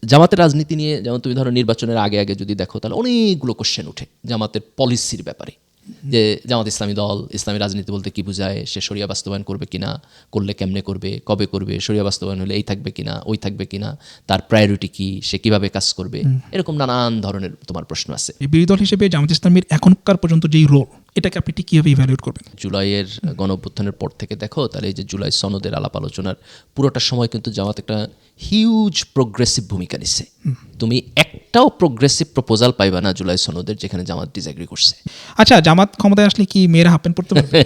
জামাতের রাজনীতি নিয়ে যেমন তুমি ধরো নির্বাচনের আগে আগে যদি দেখো তাহলে অনেকগুলো কোশ্চেন ওঠে জামাতের পলিসির ব্যাপারে, যে জামাত ইসলামী দল, ইসলামী রাজনীতি বলতে কি বোঝায়, সে শরিয়া বাস্তবায়ন করবে কিনা, করলে কেমনে করবে, কবে করবে, শরিয়া বাস্তবায়ন হলে এই থাকবে কিনা, ওই থাকবে কিনা, তার প্রায়োরিটি কি, সে কিভাবে কাজ করবে, এরকম নানান ধরনের তোমার প্রশ্ন আছে। বিরোধী দল হিসেবে জামাত ইসলামীর এখনকার পর্যন্ত যেই রোল, এটাকে আপনি ঠিক কীভাবে ইভ্যালুয়েট করবেন? জুলাইয়ের গণঅভ্যুত্থানের পর থেকে দেখো তাহলে এই যে জুলাই সনদের আলাপ আলোচনার পুরোটা সময় কিন্তু জামাত একটা হিউজ প্রোগ্রেসিভ ভূমিকা নিচ্ছে। তুমি একটাও প্রোগ্রেসিভ প্রপোজাল পাইবা না জুলাই সনদের যেখানে জামাত ডিসএগ্রি করছে। আচ্ছা, জামাত ক্ষমতায় আসলে কি মেয়েরা হাফ প্যান্ট পরতে পারবে?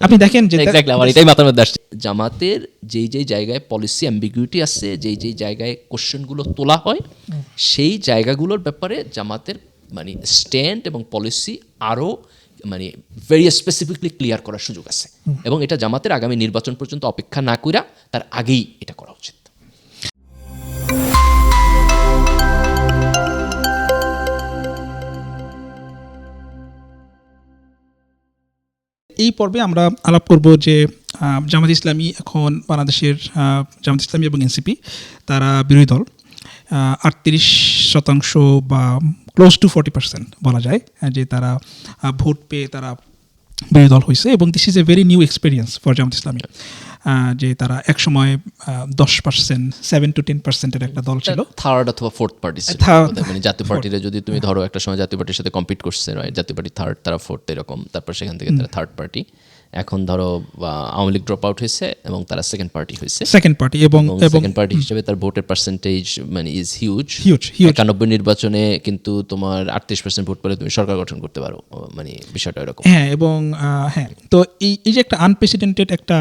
আপনি দেখেন যে এক্স্যাক্টলি আমার এটাই মাথার মধ্যে আসছে। জামাতের যেই যেই জায়গায় পলিসি অ্যাম্বিগুইটি আছে, যেই যেই জায়গায় কোশ্চেনগুলো তোলা হয়, সেই জায়গাগুলোর ব্যাপারে জামাতের মানে স্ট্যান্ড এবং পলিসি আরও মানে ভেরি স্পেসিফিকলি ক্লিয়ার করার সুযোগ আছে, এবং এটা জামাতের আগামী নির্বাচন পর্যন্ত অপেক্ষা না কইরা তার আগেই এটা করা উচিত। এই পর্বে আমরা আলাপ করব যে জামাত ইসলামী এখন বাংলাদেশের জামাত ইসলামী এবং এনসিপি তারা বিরোধী দল, 38% বা ক্লোজ টু 40% বলা যায় যে তারা ভোট পেয়ে তারা বিরোধী দল হয়েছে, এবং this is a very new experience for Jamaat Islami, যে তারা একসময় 10%, 7 to 10% একটা দল ছিল, থার্ড অথবা ফোর্থ পার্টি, মানে জাতীয় পার্টিরা যদি তুমি ধরো একটা সময় জাতীয় পার্টির সাথে কম্পিট করছে, জাতীয় পার্টি থার্ড, তারা ফোর্থ, এরকম, তারপর সেখান থেকে তারা থার্ড পার্টি, এখন ধরো আওয়ামী লীগ ড্রপ আউট হয়েছে এবং তারা সেকেন্ড পার্টি হয়েছে, সেকেন্ড পার্টি, এবং সেকেন্ড পার্টি হিসেবে তার ভোটের পার্সেন্টেজ মানে ইজ হিউজ। 91 নির্বাচনে কিন্তু তোমার 38% ভোট পেলে তুমি সরকার গঠন করতে পারো, মানে বিষয়টা এরকম। হ্যাঁ, এবং হ্যাঁ, তো এই যে একটা আনপ্রেসিডেন্টেড একটা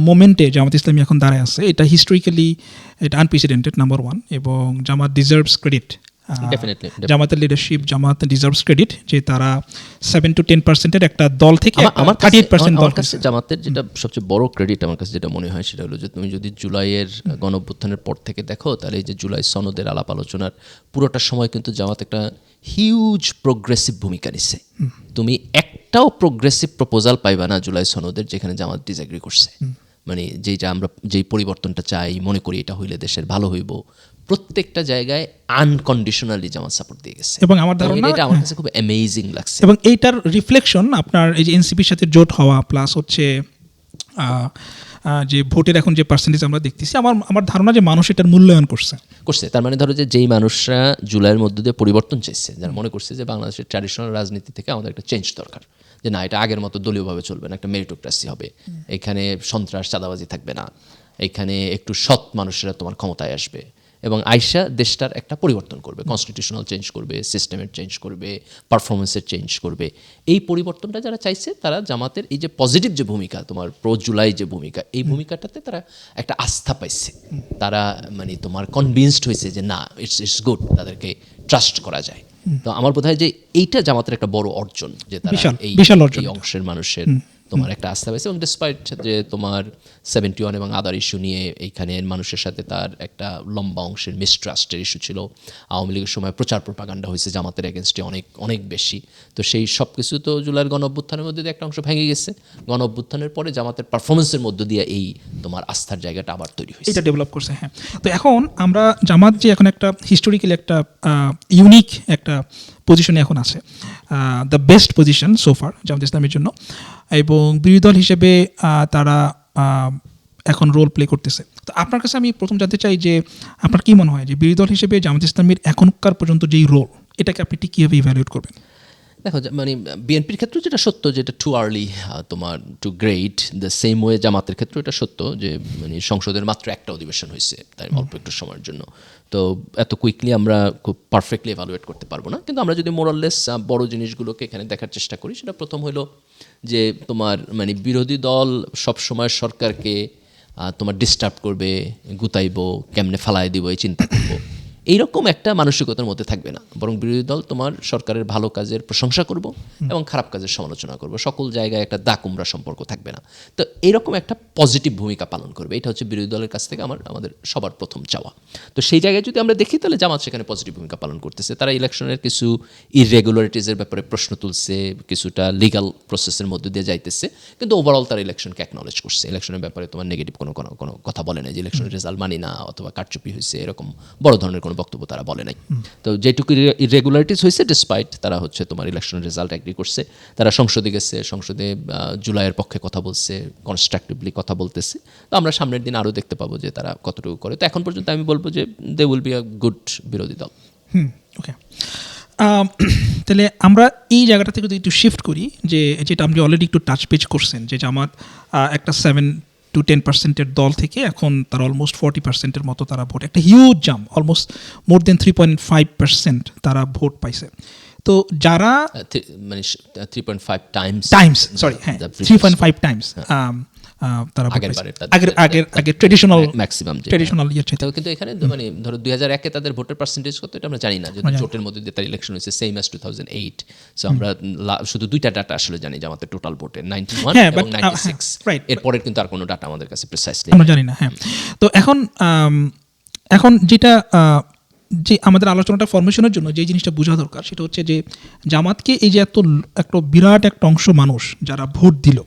মোমেন্টে জামাত ইসলামী এখন দাঁড়ায় আছে, এটা হিস্টোরিক্যালি এটা আনপ্রেসিডেন্টেড, নাম্বার ওয়ান, এবং জামাত ডিজার্ভস ক্রেডিট। জামাতের লিডারশিপ, জামাত ডিজার্ভস ক্রেডিট যে তারা 7 to 10% একটা দল থেকে 38% দল। জামাতের যেটা সবচেয়ে বড় ক্রেডিট আমার কাছে যেটা মনে হয় সেটা হলো যে তুমি যদি জুলাইয়ের গণঅভ্যুত্থানের পর থেকে দেখো তাহলে এই যে জুলাই সনদের আলাপ আলোচনার পুরোটা সময় কিন্তু জামাত একটা হিউজ প্রোগ্রেসিভ ভূমিকা নিচ্ছে। তুমি একটাও প্রোগ্রেসিভ প্রপোজাল পাইবা না জুলাই সনদের যেখানে জামাত ডিসএগ্রি করছে, মানে আমরা যেই পরিবর্তনটা চাই, মনে করি এটা হইলে দেশের ভালো হইব, প্রত্যেকটা জায়গায় আনকন্ডিশনালি জামাত সাপোর্ট দিয়ে গেছে, এবং আমার ধারণা এটা আমার কাছে খুব অ্যামেজিং লাগছে। এবং এইটার রিফ্লেকশন আপনার এই যে এনসিপির সাথে জোট হওয়া, প্লাস হচ্ছে যে ভোটের এখন যে পার্সেন্টেজ আমরা দেখতেছি, আমার ধারণা যে মানুষ এটার মূল্যায়ন করছে। তার মানে ধরো যে যেই মানুষরা জুলাইয়ের মধ্য দিয়ে পরিবর্তন চাইছে, যারা মনে করছে যে বাংলাদেশের ট্র্যাডিশনাল রাজনীতি থেকে আমাদের একটা চেঞ্জ দরকার, যে না এটা আগের মতো দলীয়ভাবে চলবে না, একটা মেরিটোক্রেসি হবে, এখানে সন্ত্রাস চাঁদাবাজি থাকবে না, এখানে একটু সৎ মানুষেরা তোমার ক্ষমতায় আসবে, এবং আইসা দেশটার একটা পরিবর্তন করবে, কনস্টিটিউশনাল চেঞ্জ করবে, সিস্টেমের চেঞ্জ করবে, পারফরমেন্সের চেঞ্জ করবে। এই পরিবর্তনটা যারা চাইছে তারা জামাতের এই যে পজিটিভ যে ভূমিকা, তোমার প্রো জুলাই যে ভূমিকা, এই ভূমিকাটাতে তারা একটা আস্থা পাইছে, তারা মানে তোমার কনভিন্সড হয়েছে যে না ইটস গুড, তাদেরকে ট্রাস্ট করা যায়। তো আমার বোধ হয় যে এইটা জামাতের একটা বড় অর্জন, যে তারা এই অংশের মানুষের তোমার একটা আস্থা পাইছে, এবং ডিসপাইট যে তোমার 71 এবং আদার ইস্যু নিয়ে এইখানের মানুষের সাথে তার একটা লম্বা অংশের মিসট্রাস্টের ইস্যু ছিল, আওয়ামী লীগের সময় প্রচার প্রপাগান্ডা হয়েছে জামাতের এগেনস্টে অনেক অনেক বেশি, তো সেই সব কিছু তো জুলাইয়ের গণঅভ্যুত্থানের মধ্যে দিয়ে একটা অংশ ভেঙে গেছে, গণঅভ্যুত্থানের পরে জামাতের পারফরমেন্সের মধ্য দিয়ে এই তোমার আস্থার জায়গাটা আবার তৈরি হয়েছে, এটা ডেভেলপ করছে। হ্যাঁ, তো এখন আমরা জামাত যে এখন একটা হিস্টোরিক্যালি একটা ইউনিক একটা পজিশনে এখন আছে, দ্য বেস্ট পজিশন সোফার জামাত ইসলামের জন্য, এবং বিরোধী দল হিসেবে তারা এখন রোল প্লে করতেছে। তো আপনার কাছে আমি প্রথম জানতে চাই যে আপনার কি মনে হয় যে বিরোধী দল হিসেবে জামাত ইসলামের এখনকার পর্যন্ত যেই রোল, এটাকে আপনি ঠিক কীভাবে ইভ্যালুয়েট করবেন? দেখো মানে বিএনপির ক্ষেত্রে যেটা সত্য যেটা টু আর্লি তোমার too great, the same way জামাতের ক্ষেত্রে এটা সত্য যে মানে সংসদের মাত্র একটা অধিবেশন হয়েছে তাই অল্প একটু সময়ের জন্য, তো এত কুইকলি আমরা খুব পারফেক্টলি এভালুয়েট করতে পারবো না, কিন্তু আমরা যদি মোরাললেস বড় জিনিসগুলোকে এখানে দেখার চেষ্টা করি, সেটা প্রথম হলো যে তোমার মানে বিরোধী দল সবসময় সরকারকে তোমার ডিস্টার্ব করবে, গুতাইবো, কেমনে ফালায় দিব এই চিন্তা করবো, এইরকম একটা মানসিকতার মধ্যে থাকবে না, বরং বিরোধী দল তোমার সরকারের ভালো কাজের প্রশংসা করব এবং খারাপ কাজের সমালোচনা করব, সকল জায়গায় একটা দা কুমড়া সম্পর্ক থাকবে না, তো এইরকম একটা পজিটিভ ভূমিকা পালন করবে, এটা হচ্ছে বিরোধী দলের কাছ থেকে আমাদের সবার প্রথম চাওয়া। তো সেই জায়গায় যদি আমরা দেখি তাহলে জামাত সেখানে পজিটিভ ভূমিকা পালন করতেছে, তারা ইলেকশনের কিছু ইররেগুলারিটিসের ব্যাপারে প্রশ্ন তুলছে, কিছুটা লিগাল প্রসেসের মধ্যে দিয়ে যাইতেছে, কিন্তু ওভারঅল তারা ইলেকশনকে অ্যাকনলেজ করছে, ইলেকশনের ব্যাপারে তোমার নেগেটিভ কোনো কথা বলে না যে ইলেকশনের রেজাল্ট মানি না অথবা কারচুপি হয়েছে, এরকম বড় ধরনের কোনো বক্তব্য তারা বলে নাই। তো যেটুকু ইরেগুলারিটিস হয়েছে ডিসপাইট তারা হচ্ছে তোমার ইলেকশন রেজাল্ট এগ্রি করছে, তারা সংসদে গেছে, সংসদে জুলাইয়ের পক্ষে কথা বলছে, কনস্ট্রাকটিভলি কথা বলতেছে। তো আমরা সামনের দিন আরও দেখতে পাবো যে তারা কতটুকু করে। তো এখন পর্যন্ত আমি বলবো যে they will be a good বিরোধী দল। ওকে, তাহলে আমরা এই জায়গাটা থেকে যদি একটু শিফট করি, যে যেটা আপনি অলরেডি একটু টাচ পেজ করছেন, যে জামাত একটা 7-10% দল থেকে এখন তারা অলমোস্ট 40% মতো তারা ভোট, একটা হিউজ জাম্প, অলমোস্ট মোর দেন 3.5% তারা ভোট পাইছে। তো যারা মানে 3.5 টাইমস, সরি হ্যাঁ 3.5 টাইমস তারা আগের ট্রেডিশনাল ইয়ে ছিল। কিন্তু এখানে মানে ধরো 2001-এ তাদের ভোটের পার্সেন্টেজ কত এটা আমরা জানি না, যেহেতু জোটের মধ্যে দিয়ে তার ইলেকশন হয়েছে সেম অ্যাজ 2008। সো আমরা শুধু দুইটা ডাটা আসলে জানি যে আমাদের টোটাল ভোটের 91 এবং 96, এরপরের কিন্তু আর কোনো ডাটা আমাদের কাছে প্রিসাইসলি আমরা জানি না। হ্যাঁ, তো এখন যেটা যে আমাদের আলোচনাটা ফরমেশনের জন্য যে জিনিসটা বোঝা দরকার সেটা হচ্ছে যে জামাতকে এই যে এত বিরাট একটা অংশ মানুষ যারা ভোট দিল,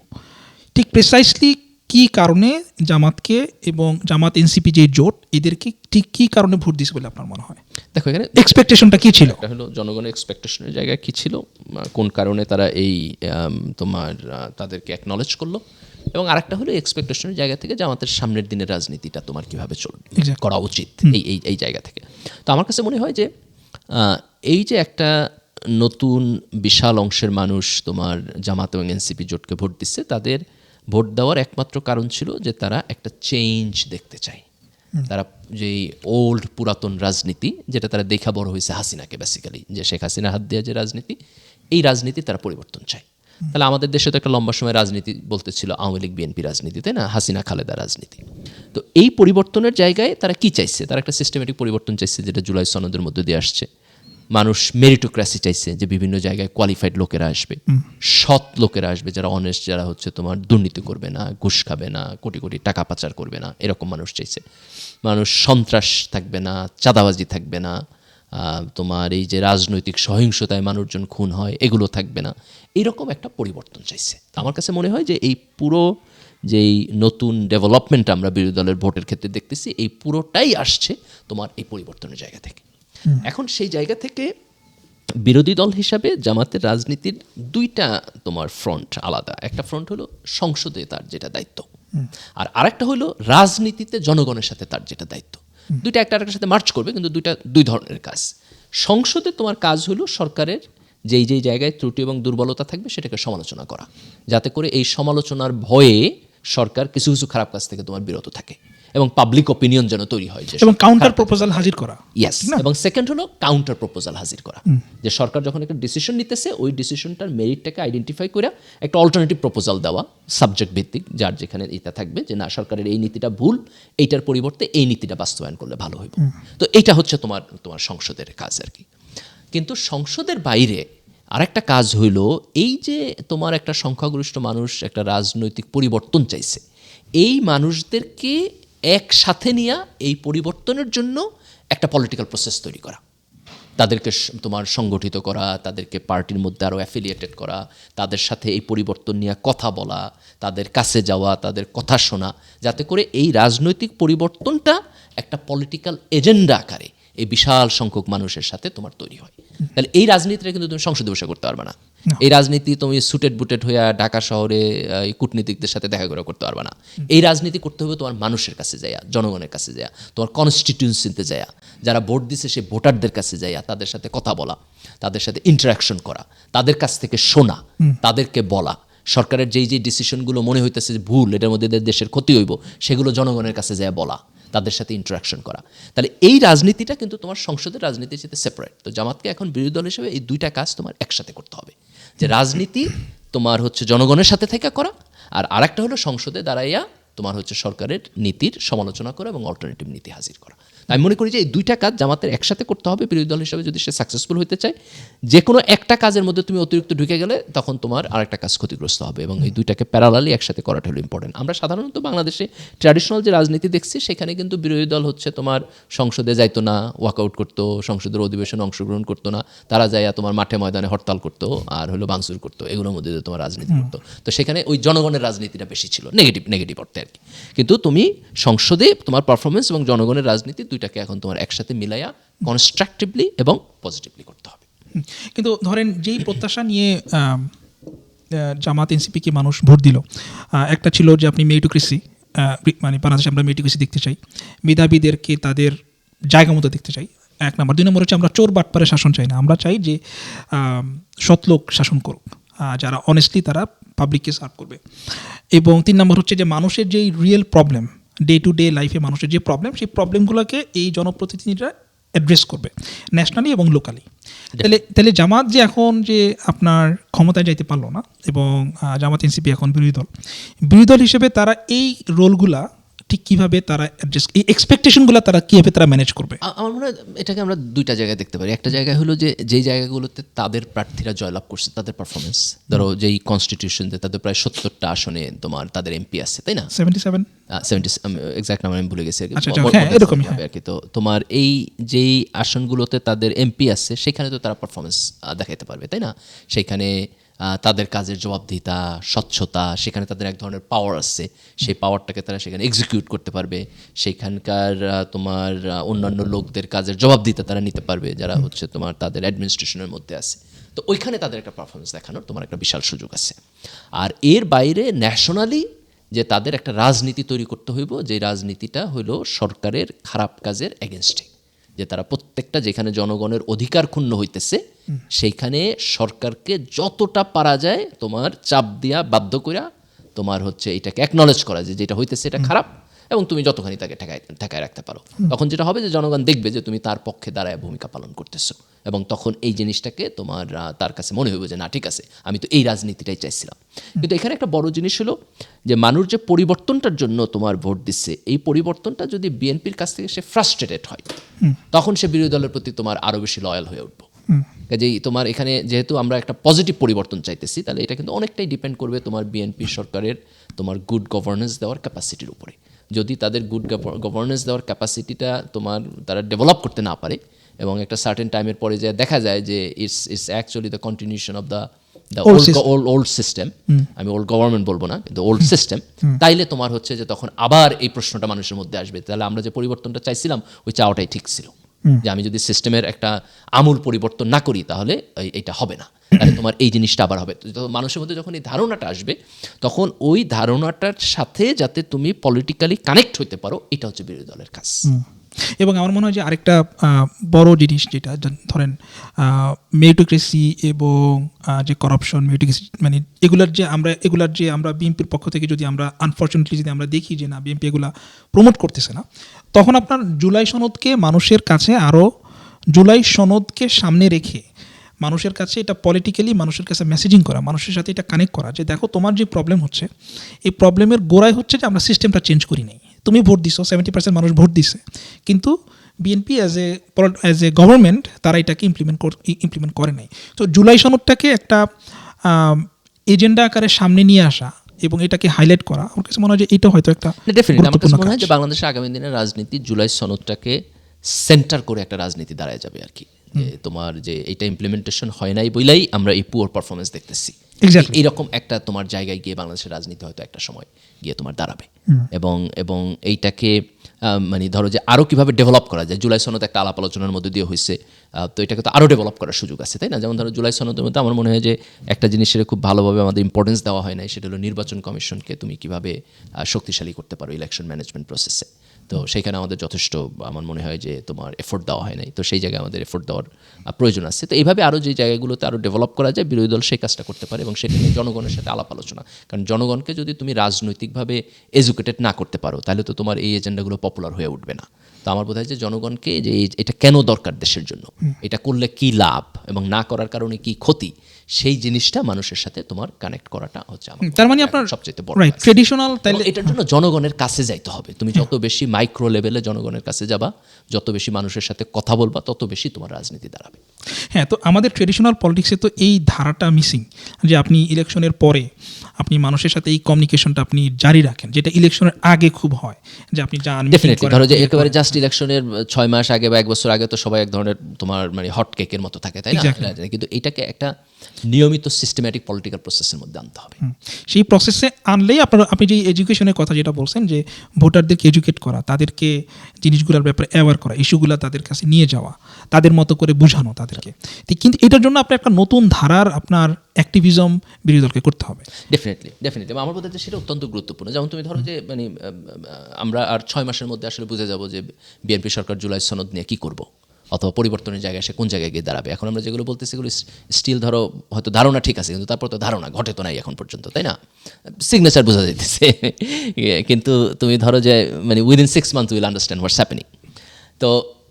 ঠিক প্রিসাইসলি কী কারণে জামাতকে এবং জামাত এনসিপি যে জোট এদেরকে ঠিক কী কারণে ভোট দিয়েছে বলে আপনার মনে হয়? দেখো এখানে এক্সপেকটেশনটা কী ছিল? এটা হলো জনগণের এক্সপেকটেশনের জায়গা কী ছিল, কোন কারণে তারা এই তোমার তাদেরকে অ্যাকনলেজ করলো, এবং আরেকটা হলো এক্সপেকটেশনের জায়গা থেকে জামাতের সামনের দিনের রাজনীতিটা তোমার কীভাবে করা উচিত এই জায়গা থেকে। তো আমার কাছে মনে হয় যে এই যে একটা নতুন বিশাল অংশের মানুষ তোমার জামাত এবং এনসিপি জোটকে ভোট দিচ্ছে, তাদের ভোট দেওয়ার একমাত্র কারণ ছিল যে তারা একটা চেঞ্জ দেখতে চায়। তারা যে ওল্ড পুরাতন রাজনীতি যেটা তারা দেখা বড় হয়েছে হাসিনাকে, বেসিক্যালি যে শেখ হাসিনার হাত দেওয়া যে রাজনীতি, এই রাজনীতি তারা পরিবর্তন চায়। তাহলে আমাদের দেশে তো একটা লম্বা সময় রাজনীতি বলতে ছিল আওয়ামী লীগ বিএনপি রাজনীতি, তাই না, হাসিনা খালেদা রাজনীতি। তো এই পরিবর্তনের জায়গায় তারা কি চাইছে? তারা একটা সিস্টেমেটিক পরিবর্তন চাইছে, যেটা জুলাই সনদের মধ্যে দিয়ে আসছে। মানুষ মেরিটোক্রাসি চাইছে, যে বিভিন্ন জায়গায় কোয়ালিফাইড লোকেরা আসবে, সৎ লোকেরা আসবে, যারা অনেস্ট, যারা হচ্ছে তোমার দুর্নীতি করবে না, ঘুষ খাবে না, কোটি কোটি টাকা পাচার করবে না, এরকম মানুষ চাইছে। মানুষ সন্ত্রাস থাকবে না, চাঁদাবাজি থাকবে না, তোমার এই যে রাজনৈতিক সহিংসতায় মানুষজন খুন হয় এগুলো থাকবে না, এরকম একটা পরিবর্তন চাইছে। আমার কাছে মনে হয় যে এই পুরো যেই নতুন ডেভেলপমেন্ট আমরা বিরোধী দলের ভোটের ক্ষেত্রে দেখতেছি, এই পুরোটাই আসছে তোমার এই পরিবর্তনের জায়গা থেকে। এখন সেই জায়গা থেকে বিরোধী দল হিসাবে জামাতের রাজনীতির দুইটা তোমার ফ্রন্ট আলাদা। একটা ফ্রন্ট হলো সংসদে তার যেটা দায়িত্ব, আর আরেকটা হলো রাজনীতিতে জনগণের সাথে তার যেটা দায়িত্ব। দুইটা একটা আরেকটার সাথে মার্চ করবে, কিন্তু দুই ধরনের কাজ। সংসদে তোমার কাজ হলো সরকারের যেই জায়গায় ত্রুটি এবং দুর্বলতা থাকবে সেটাকে সমালোচনা করা, যাতে করে এই সমালোচনার ভয়ে সরকার কিছু কিছু খারাপ কাজ থেকে তোমার বিরত থাকে এবং পাবলিক অপিনিয়ন যেন তৈরি হয়, এবং কাউন্টার প্রপোজাল হাজির করা। ইয়েস, এবং সেকেন্ড হলো কাউন্টার প্রপোজাল হাজির করা, যে সরকার যখন একটা ডিসিশন নিতেছে ওই ডিসিশনটার মেরিটটাকে আইডেন্টিফাই করে একটা অল্টারনেটিভ প্রপোজাল দেওয়া, সাবজেক্ট ভিত্তিক, যার যেখানে এটা থাকবে যে না, সরকারের এই নীতিটা ভুল, এইটার পরিবর্তে এই নীতিটা বাস্তবায়ন করলে ভালো হইব। তো এইটা হচ্ছে তোমার সংসদের কাজ আর কি। কিন্তু সংসদের বাইরে আরেকটা কাজ হইল, এই যে তোমার একটা সংখ্যাগরিষ্ঠ মানুষ একটা রাজনৈতিক পরিবর্তন চাইছে, এই মানুষদেরকে একসাথে নিয়ে এই পরিবর্তনের জন্য একটা পলিটিক্যাল প্রসেস তৈরি করা, তাদেরকে তোমার সংগঠিত করা, তাদেরকে পার্টির মধ্যে আরও অ্যাফিলিয়েটেড করা, তাদের সাথে এই পরিবর্তন নিয়ে কথা বলা, তাদের কাছে যাওয়া, তাদের কথা শোনা, যাতে করে এই রাজনৈতিক পরিবর্তনটা একটা পলিটিক্যাল এজেন্ডা আকারে এই বিশাল সংখ্যক মানুষের সাথে তোমার তৈরি হয়। তাহলে এই রাজনীতিটা কিন্তু তুমি সংসদে বসে করতে পারবে না। এই রাজনীতি তুমি সুটেড বুটেড হয়ে ঢাকা শহরে কূটনীতিকদের সাথে দেখা করে করতে পারবে না। এই রাজনীতি করতে হবে তোমার মানুষের কাছে যায়া, জনগণের কাছে যায়া, তোমার কনস্টিটিউয়েন্সিতে যায়া, যারা ভোট দিছে সেই ভোটারদের কাছে যায়া তাদের সাথে কথা বলা, তাদের সাথে ইন্টারাকশন করা, তাদের কাছ থেকে শোনা, তাদেরকে বলা, সরকারের যেই ডিসিশনগুলো মনে হইতেছে ভুল, এটার মধ্যে দেশের ক্ষতি হইব, সেগুলো জনগণের কাছে যায়া বলা, তাদের সাথে ইন্টারাকশন করা। তাহলে এই রাজনীতিটা কিন্তু তোমার সংসদের রাজনীতির সাথে সেপারেট। তো জামাতকে এখন বিরোধী দল হিসেবে এই দুইটা কাজ তোমার একসাথে করতে হবে, যে রাজনীতি তোমার হচ্ছে জনগণের সাথে থেকে করা, আর আরেকটা হলো সংসদে দাঁড়াইয়া তোমার হচ্ছে সরকারের নীতির সমালোচনা করা এবং অল্টারনেটিভ নীতি হাজির করা। আমি মনে করি যে এই দুইটা কাজ জামাতের একসাথে করতে হবে বিরোধী দল হিসেবে, যদি সে সাকসেসফুল হতে চায়। যে কোনো একটা কাজের মধ্যে তুমি অতিরিক্ত ঢুকে গেলে তখন তোমার আরেকটা কাজ ক্ষতিগ্রস্ত হবে, এবং এই দুইটাকে প্যারালালি একসাথে করাটা হলো ইম্পর্টেন্ট। আমরা সাধারণত বাংলাদেশে ট্র্যাডিশনাল যে রাজনীতি দেখছি, সেখানে কিন্তু বিরোধী দল হচ্ছে তোমার সংসদে যাইতো না, ওয়াকআউট করতো, সংসদের অধিবেশনে অংশগ্রহণ করতো না, তারা যাইয়া তোমার মাঠে ময়দানে হরতাল করতো আর হলো ভাঙচুর করতো, এগুলোর মধ্যে তোমার রাজনীতি করতো। তো সেখানে ওই জনগণের রাজনীতিটা বেশি ছিল, নেগেটিভ অর্থে আর কি। কিন্তু তুমি সংসদে তোমার পারফরমেন্স এবং জনগণের রাজনীতি দুইটাকে এখন তোমার একসাথে মিলাইয়া কনস্ট্রাকটিভলি এবং পজিটিভলি করতে হবে। কিন্তু ধরেন যেই প্রত্যাশা নিয়ে জামাত এনসিপিকে মানুষ ভোট দিল, একটা ছিল যে আপনি মেরিটোক্রেসি, মানে বাংলাদেশে আমরা মেরিটোক্রেসি দেখতে চাই, মেধাবীদেরকে তাদের জায়গা মতো দেখতে চাই, 1 নম্বর। 2 নম্বর হচ্ছে আমরা চোর বাটপারে শাসন চাই না, আমরা চাই যে সৎলোক শাসন করুক, যারা অনেস্টলি তারা পাবলিককে সার্ভ করবে। এবং 3 নম্বর হচ্ছে যে মানুষের যেই real problem, day to day লাইফে মানুষের যে প্রবলেম, সেই প্রবলেমগুলোকে এই জনপ্রতিনিধিরা অ্যাড্রেস করবে ন্যাশনালি এবং লোকালি। তাহলে জামাত যে এখন যে আপনার ক্ষমতায় যাইতে পারলো না, এবং জামাত এনসিপি এখন বিরোধী দল হিসেবে তারা এই রোলগুলা ঠিক কীভাবে তারা অ্যাড্রেস, এই এক্সপেকটেশনগুলো তারা কীভাবে তারা ম্যানেজ করবে? আমার মনে হয় এটাকে আমরা 2টা জায়গায় দেখতে পারি। একটা জায়গায় হলো যে যেই জায়গাগুলোতে তাদের প্রার্থীরা জয়লাভ করছে তাদের পারফরমেন্স, ধরো যেই কনস্টিটিউশনতে তাদের প্রায় 70টা আসনে তোমার তাদের এমপি আছে, তাই না? 77 এক্সাক্ট নাম আমি ভুলে গেছি এরকমই আর কি। তো তোমার এই যেই আসনগুলোতে তাদের এমপি আছে সেখানে তো তারা পারফরমেন্স দেখাইতে পারবে, তাই না? সেখানে তাদের কাজের জবাবদিহিতা, স্বচ্ছতা, সেখানে তাদের এক ধরনের পাওয়ার আছে, সেই পাওয়ারটাকে তারা সেখানে এক্সিকিউট করতে পারবে। সেখানকার তোমার অন্যান্য লোকদের কাজের জবাবদিহিতা তারা নিতে পারবে যারা হচ্ছে তোমার তাদের অ্যাডমিনিস্ট্রেশনের মধ্যে আছে। তো ওইখানে তাদের একটা পারফরমেন্স দেখানোর তোমার একটা বিশাল সুযোগ আছে। আর এর বাইরে ন্যাশনালি যে তাদের একটা রাজনীতি তৈরি করতে হইব, যে রাজনীতিটা হইলো সরকারের খারাপ কাজের এগেনস্টে, যে তারা প্রত্যেকটা যেখানে জনগণের অধিকার ক্ষুণ্ণ হইতেছে সেইখানে সরকারকে যতটা পারা যায় তোমার চাপ দিয়া বাধ্য করা, তোমার হচ্ছে এটাকে অ্যাকনলেজ করা যে যেটা হইতেছে এটা খারাপ, এবং তুমি যতখানি তাকে ঠেকায় রাখতে পারো। তখন যেটা হবে যে জনগণ দেখবে যে তুমি তার পক্ষে দাঁড়ায় ভূমিকা পালন করতেছো, এবং তখন এই জিনিসটাকে তোমার তার কাছে মনে হইব যে না ঠিক আছে, আমি তো এই রাজনীতিটাই চাইছিলাম। কিন্তু এখানে একটা বড় জিনিস হলো যে মানুষ যে পরিবর্তনটার জন্য তোমার ভোট দিচ্ছে, এই পরিবর্তনটা যদি বিএনপির কাছ থেকে সে ফ্রাস্ট্রেটেড হয়, তখন সে বিরোধী দলের প্রতি তোমার আরও বেশি লয়াল হয়ে উঠবো। কাজেই তোমার এখানে যেহেতু আমরা একটা পজিটিভ পরিবর্তন চাইতেছি, তাহলে এটা কিন্তু অনেকটাই ডিপেন্ড করবে তোমার বিএনপি সরকারের তোমার গুড গভর্নেন্স দেওয়ার ক্যাপাসিটির উপরে। যদি তাদের গুড গভর্নেন্স দেওয়ার ক্যাপাসিটিটা তোমার তারা ডেভেলপ করতে না পারে, এবং একটা সার্টেন টাইমের পরে যে দেখা যায় যে it's actually the continuation of the old system, আমি ওল্ড গভর্নমেন্ট বলবো না, কিন্তু ওল্ড সিস্টেম, তাইলে তোমার হচ্ছে যে তখন আবার এই প্রশ্নটা মানুষের মধ্যে আসবে, তাহলে আমরা যে পরিবর্তনটা চাইছিলাম ওই চাওয়াটাই ঠিক ছিল, যে আমি যদি সিস্টেমের একটা আমূল পরিবর্তন না করি তাহলে এইটা হবে না, তাহলে তোমার এই জিনিসটা আবার হবে। তো মানুষের মধ্যে যখন এই ধারণাটা আসবে, তখন ওই ধারণাটার সাথে যাতে তুমি পলিটিক্যালি কানেক্ট হইতে পারো, এটা হচ্ছে বিরোধী দলের কাজ। এবং আমার মনে হয় যে আরেকটা বড় জিনিস যেটা ধরেন মেরিটোক্রেসি এবং যে করাপশন, মেরিটোক্রেসি মানে এগুলার যে আমরা বিএনপির পক্ষ থেকে যদি আমরা আনফর্চুনেটলি যদি আমরা দেখি যে না বিএনপি এগুলা প্রমোট করতেছে না, তখন আপনার জুলাই সনদকে মানুষের কাছে জুলাই সনদকে সামনে রেখে মানুষের কাছে এটা পলিটিক্যালি মানুষের কাছে মেসেজিং করা, মানুষের সাথে এটা কানেক্ট করা যে দেখো তোমার যে প্রবলেম হচ্ছে, এই প্রবলেমের গোড়ায় হচ্ছে যে আমরা সিস্টেমটা চেঞ্জ করি নাই। তুমি ভোট দিছো, 70% মানুষ ভোট দিছে, কিন্তু বিএনপি অ্যাজ এ গভর্নমেন্ট তারা এটাকে ইমপ্লিমেন্ট করে নাই। তো জুলাই সনদটাকে একটা এজেন্ডা আকারে সামনে নিয়ে আসা এবং এটাকে হাইলাইট করা, আমার কাছে মনে হয় যে এটা হয়তো একটা ডেফিনেটলি আমার কাছে মনে হয় যে বাংলাদেশের আগামী দিনের রাজনীতি জুলাই সনদটাকে সেন্টার করে একটা রাজনীতি দাঁড়ায় যাবে আর কি। যে তোমার যে এটা ইমপ্লিমেন্টেশন হয় নাই বলেই আমরা এই পুয়ার পারফরমেন্স দেখতেছি, এইরকম একটা তোমার জায়গায় গিয়ে বাংলাদেশের রাজনীতি হয়তো একটা সময় গিয়ে তোমার দাঁড়াবে। এবং এইটাকে মানে ধরো যে আরও কীভাবে ডেভেলপ করা যায়, জুলাই সনদ একটা আলাপ আলোচনার মধ্যে দিয়ে হয়েছে, তো এটাকে তো আরও ডেভেলপ করার সুযোগ আছে, তাই না? যেমন ধরো জুলাই সনদের মধ্যে আমার মনে হয় যে একটা জিনিসের খুব ভালোভাবে আমাদের ইম্পর্টেন্স দেওয়া হয় না, সেটা হলো নির্বাচন কমিশনকে তুমি কীভাবে শক্তিশালী করতে পারো ইলেকশন ম্যানেজমেন্ট প্রসেসে। তো সেখানে আমাদের যথেষ্ট আমার মনে হয় যে তোমার এফোর্ট দেওয়া হয় নাই, তো সেই জায়গায় আমাদের এফোর্ট দেওয়ার প্রয়োজন আছে। তো এইভাবে আরও যে জায়গাগুলোতে আরও ডেভেলপ করা যায়, বিরোধী দল সেই কাজটা করতে পারে, এবং সেটা নিয়ে জনগণের সাথে আলাপ আলোচনা। কারণ জনগণকে যদি তুমি রাজনৈতিকভাবে এডুকেটেড না করতে পারো, তাহলে তো তোমার এই এজেন্ডাগুলো পপুলার হয়ে উঠবে না। তো আমার বোধ হয় যে জনগণকে যে এটা কেন দরকার দেশের জন্য, এটা করলে কি লাভ এবং না করার কারণে কি ক্ষতি, সেই জিনিসটা মানুষের সাথে তোমার কানেক্ট করাটা হচ্ছে আমার তার মানে আপনার সবচেয়ে বড় ট্রেডিশনাল। তাহলে এটার জন্য জনগণের কাছে যাইতে হবে। তুমি যত বেশি মাইক্রো লেভেলে জনগণের কাছে যাবা, যত বেশি মানুষের সাথে কথা বলবা, তত বেশি তোমার রাজনীতি দাঁড়াবে। হ্যাঁ, তো আমাদের ট্রেডিশনাল পলিটিক্সে তো এই ধারাটা মিসিং, যে আপনি ইলেকশনের পরে আপনি মানুষের সাথে এই কমিউনিকেশনটা আপনি জারি রাখেন, যেটা ইলেকশনের আগে খুব হয়, যে আপনি যান meeting ডেফিনেটলি করেন, ধরো যে ইয়ে একেবারে করেন। জাস্ট ইলেকশনের 6 মাস আগে বা 1 বছর আগে তো সবাই এক ধরনের তোমার মানে হট কেকের মতো থাকে, তাই না? Exactly. কিন্তু এটাকে একটা নিয়মিত সিস্টেম্যাটিক পলিটিক্যাল প্রসেসের মধ্যে আনতে হবে। সেই প্রসেসে আনলেই আপনি যে এডুকেশনের কথা যেটা বলছেন, যে ভোটারদেরকে এডুকেট করা, তাদেরকে জিনিসগুলোর ব্যাপারে অ্যাওয়ার করা, ইস্যুগুলো তাদের কাছে নিয়ে যাওয়া, তাদের মতো করে বোঝানো তাদেরকে। কিন্তু এটার জন্য আপনার একটা নতুন ধারার আপনার অ্যাক্টিভিজম বিরোধী দলকে করতে হবে। ডেফিনেটলি আমার বোধ হয় সেটা অত্যন্ত গুরুত্বপূর্ণ। যেমন তুমি ধরো যে মানে আমরা আর 6 মাসের মধ্যে আসলে বুঝে যাব যে বিএনপি সরকার জুলাই সনদ নিয়ে কী করব, অথবা পরিবর্তনের জায়গায় সে কোন জায়গায় গিয়ে দাঁড়াবে। এখন আমরা যেগুলো বলতেছি সেগুলো স্টিল ধরো হয়তো ধারণা ঠিক আছে, কিন্তু তারপর তো ধারণা ঘটে তো নাই এখন পর্যন্ত, তাই না? সিগনেচার বোঝা যাইতেছে কিন্তু তুমি ধরো যে মানে within 6 month will understand what's happening. তো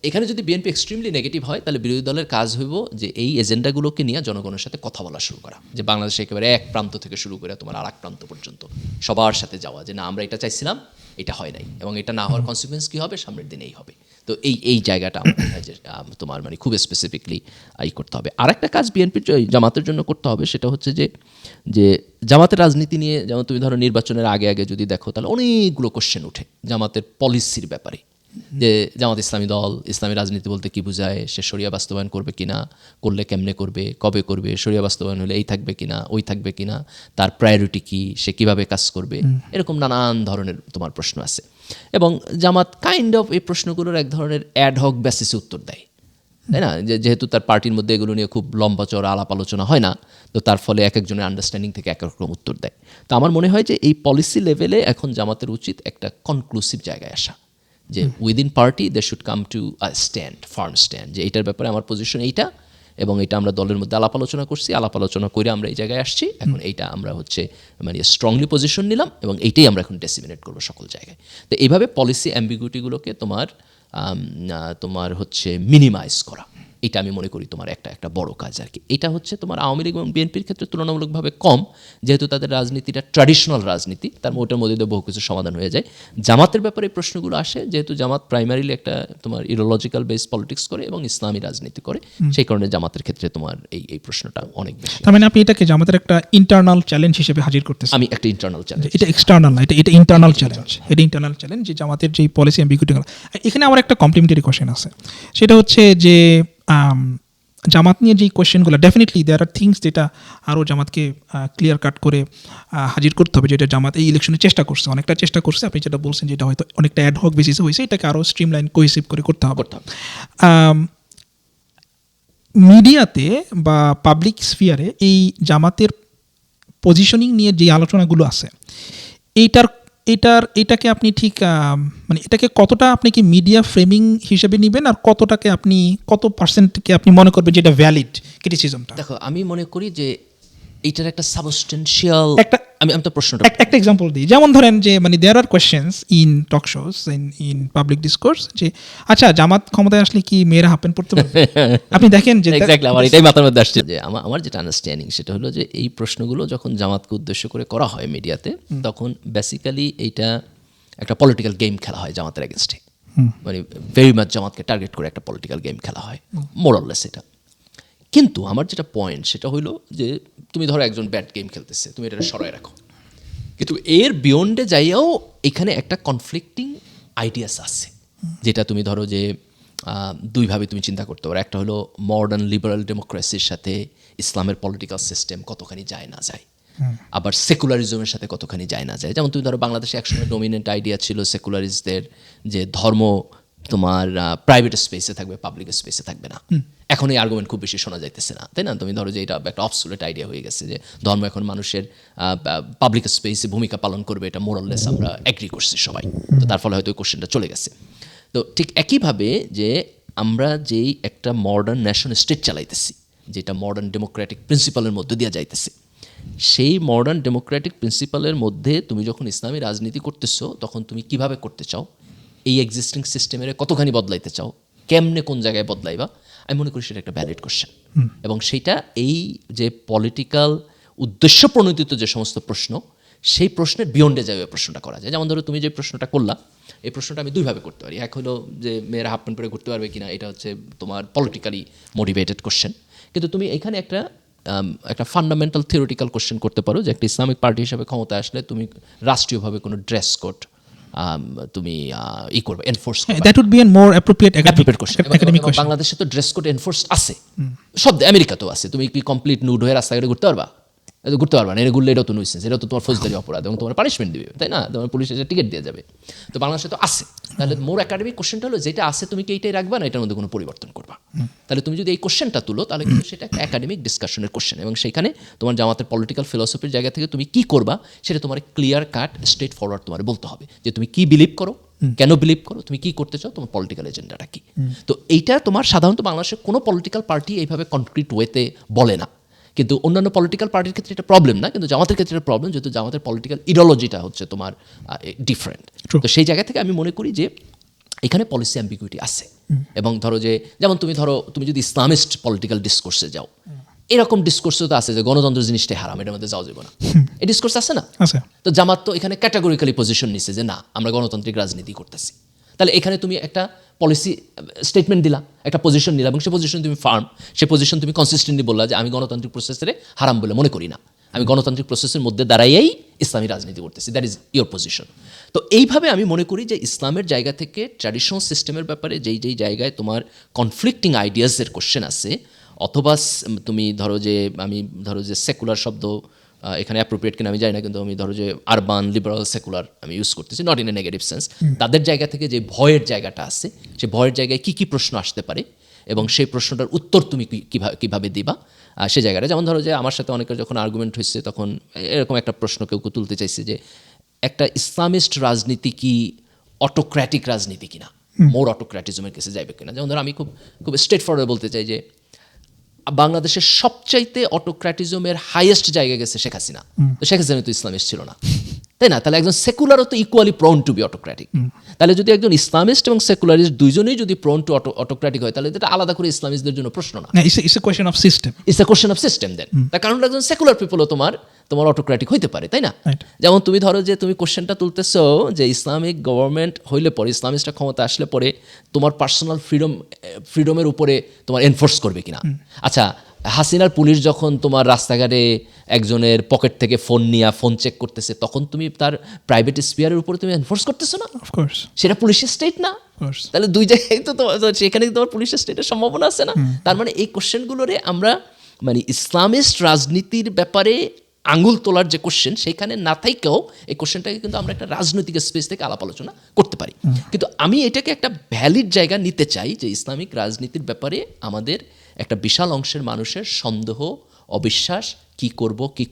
এখানে যদি বিএনপি এক্সট্রিমলি নেগেটিভ হয়, তাহলে বিরোধী দলের কাজ হইব যে এই এজেন্ডাগুলোকে নিয়ে জনগণের সাথে কথা বলা শুরু করা, যে বাংলাদেশে একেবারে এক প্রান্ত থেকে শুরু করে তোমার আর এক প্রান্ত পর্যন্ত সবার সাথে যাওয়া, যে না আমরা এটা চাইছিলাম, এটা হয় নাই, এবং এটা না হওয়ার কনসিকুয়েন্স কী হবে সামনের দিনেই হবে। তো এই জায়গাটা আমার মনে হয় যে তোমার মানে খুব স্পেসিফিকলি করতে হবে। আর একটা কাজ বিএনপির জামাতের জন্য করতে হবে, সেটা হচ্ছে যে জামাতের রাজনীতি নিয়ে, যেমন তুমি ধরো নির্বাচনের আগে যদি দেখো, তাহলে অনেকগুলো কোশ্চেন উঠে জামাতের পলিসির ব্যাপারে, যে জামাত ইসলামী দল, ইসলামী রাজনীতি বলতে কী বোঝায়, সে শরিয়া বাস্তবায়ন করবে কিনা, করলে কেমনে করবে, কবে করবে, শরিয়া বাস্তবায়ন হলে এই থাকবে কিনা, ওই থাকবে কিনা, তার প্রায়োরিটি কী, সে কীভাবে কাজ করবে, এরকম নানান ধরনের তোমার প্রশ্ন আছে। এবং জামাত কাইন্ড অফ এই প্রশ্নগুলোর এক ধরনের অ্যাডহক বেসিসে উত্তর দেয়, তাই না? যেহেতু তার পার্টির মধ্যে এগুলো নিয়ে খুব লম্বা চড়া আলাপ আলোচনা হয় না, তো তার ফলে এক একজনের আন্ডারস্ট্যান্ডিং থেকে এক এক রকম উত্তর দেয়। তো আমার মনে হয় যে এই পলিসি লেভেলে এখন জামাতের উচিত একটা কনক্লুসিভ জায়গায় আসা, যে within party they should come to a stand, firm stand, যে এইটার ব্যাপারে আমার পজিশন এইটা, এবং এটা আমরা দলের মধ্যে আলাপ আলোচনা করছি, আলাপ আলোচনা করে আমরা এই জায়গায় আসছি, এখন এইটা আমরা হচ্ছে মানে স্ট্রংলি পজিশন নিলাম, এবং এইটাই আমরা এখন ডেসিমিনেট করবো সকল জায়গায়। তো এইভাবে পলিসি অ্যাম্বিগুইটিগুলোকে তোমার হচ্ছে মিনিমাইজ করা, এটা আমি মনে করি তোমার একটা বড় কাজ আর কি। এটা হচ্ছে তোমার আওয়ামী লীগ এবং বিএনপির ক্ষেত্রে তুলনামূলকভাবে কম, যেহেতু তাদের রাজনীতিটা ট্র্যাডিশনাল রাজনীতি, তার ওটার মধ্যে দিয়ে বহু কিছু সমাধান হয়ে যায়। জামাতের ব্যাপারে এই প্রশ্নগুলো আসে, যেহেতু জামাত প্রাইমারিলি একটা তোমার ইডিওলজিক্যাল বেস পলিটিক্স করে এবং ইসলামী রাজনীতি করে, সেই কারণে জামাতের ক্ষেত্রে তোমার এই প্রশ্নটা অনেক বেশি। তার মানে আপনি এটাকে জামাতের একটা ইন্টারনাল চ্যালেঞ্জ হিসেবে হাজির করতেছেন। আমি একটা ইন্টারনাল চ্যালেঞ্জ, এটা এক্সটার্নাল না, এটা ইন্টারনাল চ্যালেঞ্জ। এটা ইন্টারনাল চ্যালেঞ্জ, যে জামাতের যেই পলিসি অ্যাম্বিগুইটি। এখানে আমার একটা কমপ্লিমেন্টারি কোশ্চেন আছে, সেটা হচ্ছে যে জামাত নিয়ে যেই কোয়েশ্চেনগুলো, ডেফিনেটলি দেয়ার আর থিংস যেটা আরও জামাতকে ক্লিয়ার কাট করে হাজির করতে হবে, যেটা জামাত এই ইলেকশনে চেষ্টা করছে, অনেকটা চেষ্টা করছে। আপনি যেটা বলছেন, যেটা হয়তো অনেকটা অ্যাডহক বেসিসে হয়েছে, এটাকে আরও স্ট্রিমলাইন কোহেসিভ করে করতে হবে। মিডিয়াতে বা পাবলিক স্ফিয়ারে এই জামাতের পজিশনিং নিয়ে যে আলোচনাগুলো আছে, এটাকে আপনি ঠিক মানে এটাকে কতটা আপনি কি মিডিয়া ফ্রেমিং হিসেবে নেবেন, আর কত পার্সেন্টকে আপনি মনে করবেন যেটা ভ্যালিড ক্রিটিসিজমটা? দেখো আমি মনে করি যে এইটার একটা সাবস্টেন্সিয়াল আমি তো প্রশ্নটা একটা এক্সাম্পল দিই। যেমন ধরেন যে মানে there are questions in talk shows, in public discourse, যে আচ্ছা জামাত ক্ষমতায় আসলে কি মেয়েরা হাফ প্যান্ট পরতে পারবে? আপনি দেখেন যে এক্স্যাক্টলি আমার এটাই মাথার মধ্যে আসছে, যে আমার যেটা আন্ডারস্ট্যান্ডিং সেটা হলো যে এই প্রশ্নগুলো যখন জামাতকে উদ্দেশ্য করে করা হয় মিডিয়াতে, তখন বেসিক্যালি এইটা একটা পলিটিক্যাল গেম খেলা হয় জামাতের এগেনস্টে, মানে ভেরি মাচ জামাতকে টার্গেট করে একটা পলিটিক্যাল গেম খেলা হয় মোরাললেস এটা। কিন্তু আমার যেটা পয়েন্ট সেটা হলো যে তুমি ধরো একজন ব্যাড গেম খেলতেছে, তুমি এটা সরাই রাখো, কিন্তু এর বিয়ন্ডে যাইয়াও এখানে একটা কনফ্লিক্টিং আইডিয়াস আছে, যেটা তুমি ধরো যে দুইভাবে তুমি চিন্তা করতে পারো। একটা হলো মডার্ন লিবারাল ডেমোক্রেসির সাথে ইসলামের পলিটিক্যাল সিস্টেম কতখানি যায় না যায়, আবার সেকুলারিজমের সাথে কতখানি যায় না যায়। যেমন তুমি ধরো বাংলাদেশে একসময় ডমিনেন্ট আইডিয়া ছিল সেকুলারিস্টদের, যে ধর্ম তোমার প্রাইভেট স্পেসে থাকবে, পাবলিক স্পেসে থাকবে না। এখন এই আর্গুমেন্ট খুব বেশি শোনা যাইতেছে না, তাই না? তুমি ধরো যে এটা একটা অবসোলেট আইডিয়া হয়ে গেছে, যে ধর্ম এখন মানুষের পাবলিক স্পেসে ভূমিকা পালন করবে, এটা মোরাললেস আমরা অ্যাগ্রি করছি সবাই। তো তার ফলে হয়তো ওই কোশ্চেনটা চলে গেছে। তো ঠিক একইভাবে যে আমরা যেই একটা মডার্ন ন্যাশন স্টেট চালাইতেছি, যেটা মডার্ন ডেমোক্রেটিক প্রিন্সিপালের মধ্যে দিয়ে যাইতেছে, সেই মডার্ন ডেমোক্রেটিক প্রিন্সিপালের মধ্যে তুমি যখন ইসলামী রাজনীতি করতেছো, তখন তুমি কিভাবে করতে চাও, এই এক্সিস্টিং সিস্টেমের কতখানি বদলাইতে চাও, কেমনে কোন জায়গায় বদলাইবা, আমি মনে করি সেটা একটা ভ্যালিড কোশ্চেন। এবং সেটা এই যে পলিটিক্যাল উদ্দেশ্য প্রণোদিত যে সমস্ত প্রশ্ন, সেই প্রশ্নের বিয়ন্ডে যায় ওই প্রশ্নটা করা যায়। যেমন ধরো তুমি যে প্রশ্নটা করলা, এই প্রশ্নটা আমি দুইভাবে করতে পারি। এক হলো যে মেয়েরা হাফ প্যান্ট পরে ঘুরতে পারবে কিনা, এটা হচ্ছে তোমার পলিটিক্যালি মোটিভেটেড কোশ্চেন। কিন্তু তুমি এখানে একটা একটা ফান্ডামেন্টাল থিওরিটিক্যাল কোশ্চেন করতে পারো যে একটা ইসলামিক পার্টি হিসেবে ক্ষমতা আসলে তুমি রাষ্ট্রীয়ভাবে কোনো ড্রেস কোড তুমি করবে এনফোর্স করবে। That would be an more appropriate academic question. বাংলাদেশে তো ড্রেস কোড এনফোর্স আছে, সব আমেরিকাতেও আছে। তুমি কি কমপ্লিট নুড হয়ে রাস্তাঘাটে ঘুরতে পারবা? এটা ঘুরতে পারবা না, এটা ঘুরলে এটাও তো নুইসেন্স, এটা তো তোমার ফৌজদারি অপরাধ এবং তোমার পানিশমেন্ট দিবে, তাই না? তোমার পুলিশ এসে টিকিট দিয়ে যাবে। তো বাংলাদেশে তো আছে। তাহলে মোর একাডেমিক কোশ্চেনটা হলো যেটা আছে তুমি কি এইটাই রাখবা না এটার মধ্যে কোনো পরিবর্তন করবা? তাহলে তুমি যদি এই কোশ্চেনটা তুলো তাহলে কিন্তু সেটা একটা একাডেমিক ডিসকাশনের কোশ্চেন, এবং সেখানে তোমার জামাতের পলিটিক্যাল ফিলসফির জায়গা থেকে তুমি কি করবা সেটা তোমার ক্লিয়ার কাট স্ট্রেট ফরওয়ার্ড তোমার বলতে হবে যে তুমি কি বিলিভ করো, কেন বিলিভ করো, তুমি কি করতে চাও, তোমার পলিটিক্যাল এজেন্ডাটা কি। তো এইটা তোমার সাধারণত বাংলাদেশের কোনো পলিটিক্যাল পার্টি এইভাবে কনক্রিট ওয়েতে বলে না, কিন্তু অন্যান্য পলিটিক্যাল পার্টির ক্ষেত্রে এটা প্রবলেম না, কিন্তু জামাতের ক্ষেত্রে এটা প্রবলেম, যেহেতু জামাতের পলিটিক্যাল ইডিওলজিটা হচ্ছে তোমার ডিফারেন্ট। তো সেই জায়গা থেকে আমি মনে করি যে এখানে পলিসি অ্যাম্বিগুইটি আছে। এবং ধরো যে যেমন তুমি যদি ইসলামিস্ট পলিটিক্যাল ডিসকোর্সে যাও, এরকম ডিসকোর্সও তো আছে যে গণতন্ত্র জিনিসটাই হারাম, এটার মধ্যে যাওয়া যাবে না, এই ডিসকোর্স আছে না? তো জামাত তো এখানে ক্যাটাগরিক্যালি পজিশন নিচ্ছে যে না আমরা গণতান্ত্রিক রাজনীতি করতেছি। তাহলে এখানে তুমি একটা পলিসি স্টেটমেন্ট দিলা, একটা পজিশন নিলা, এবং সেই পজিশন তুমি ফার্ম, সেই পজিশন তুমি কনসিস্টেন্টলি বললা যে আমি গণতান্ত্রিক প্রসেসে হারাম বলে মনে করি না, আমি গণতান্ত্রিক প্রসেসের মধ্যে দাঁড়াইয়েই ইসলামী রাজনীতি করতেছি, দ্যাট ইজ ইয়োর পজিশন। তো এইভাবে আমি মনে করি যে ইসলামের জায়গা থেকে ট্র্যাডিশনাল সিস্টেমের ব্যাপারে যেই জায়গায় তোমার কনফ্লিক্টিং আইডিয়াসের কোশ্চেন আছে, অথবা তুমি ধরো যে সেকুলার শব্দ এখানে অ্যাপ্রোপ্রিয়েট কিনা আমি জানি না, কিন্তু আমি ধরো যে আরবান লিবারাল সেকুলার আমি ইউজ করতেছি, not in a negative sense. তাদের জায়গা থেকে যে ভয়ের জায়গাটা আছে, সেই ভয়ের জায়গায় কী কী প্রশ্ন আসতে পারে এবং সেই প্রশ্নটার উত্তর তুমি কীভাবে দিবা, সে জায়গাটা। যেমন ধরো যে আমার সাথে অনেকের যখন আর্গুমেন্ট হয়েছে তখন এরকম একটা প্রশ্ন কেউ তুলতে চাইছে যে একটা ইসলামিস্ট রাজনীতি কি অটোক্র্যাটিক রাজনীতি কিনা, মোর অটোক্র্যাটিজমের কেসে যাইবে কিনা। যেমন ধরো আমি খুব স্ট্রেট ফরওয়ার্ড বলতে চাই যে বাংলাদেশের সবচাইতে অটোক্র্যাটিজমের হাইয়েস্ট জায়গা গেছে শেখ হাসিনা, তো শেখ হাসিনা তো ইসলামিস্ট ছিল না, তাই না? তাহলে একজন সেকুলারও তো equally prone to be autocratic. তাহলে যদি একজন ইসলামিস্ট এবং সেকুলারিস্ট দুইজনেই যদি প্রোন টু অটোক্র্যাটিক হয়, তাহলে এটা আলাদা করে ইসলামিস্টদের জন্য প্রশ্ন না, it's a question of system, it's a question of system. Then তার কারণ একজন সেকুলার পিপলও তোমার অটোক্র্যাটিক হইতে পারে, তাই না? যেমন তুমি ধরো যে তুমি কোশ্চেনটা তুলতেছো যে ইসলামিক গভর্নমেন্ট হইলে পরে, ইসলামিস্টরা ক্ষমতা আসলে পরে তোমার পার্সোনাল ফ্রিডমের উপরে তোমার এনফোর্স করবে কিনা। আচ্ছা, হাসিনার পুলিশ যখন তোমার রাস্তাঘাটে একজনের পকেট থেকে ফোন নিয়ে ফোন চেক করতেছে, তখন তুমি তার প্রাইভেট স্পিয়ারের উপরে তুমি এনফোর্স করতেছো না? অফকোর্স সেটা পুলিশের স্টেট না? তাহলে দুই জায়গায় তো সেখানে তোমার পুলিশের স্টেটের সম্ভাবনা আছে না? তার মানে এই কোশ্চেনগুলোরে আমরা ইসলামিস্ট রাজনীতির ব্যাপারে আঙুল তোলার যে কোশ্চেন, সেইখানে না থাকেও এই কোশ্চেনটাকে কিন্তু আমরা একটা রাজনৈতিক স্পেস থেকে আলাপ আলোচনা করতে পারি। কিন্তু আমি এটাকে একটা ভ্যালিড জায়গা নিতে চাই যে ইসলামিক রাজনীতির ব্যাপারে আমাদের একটা বিশাল অংশের মানুষের সন্দেহ, অবিশ্বাস, কি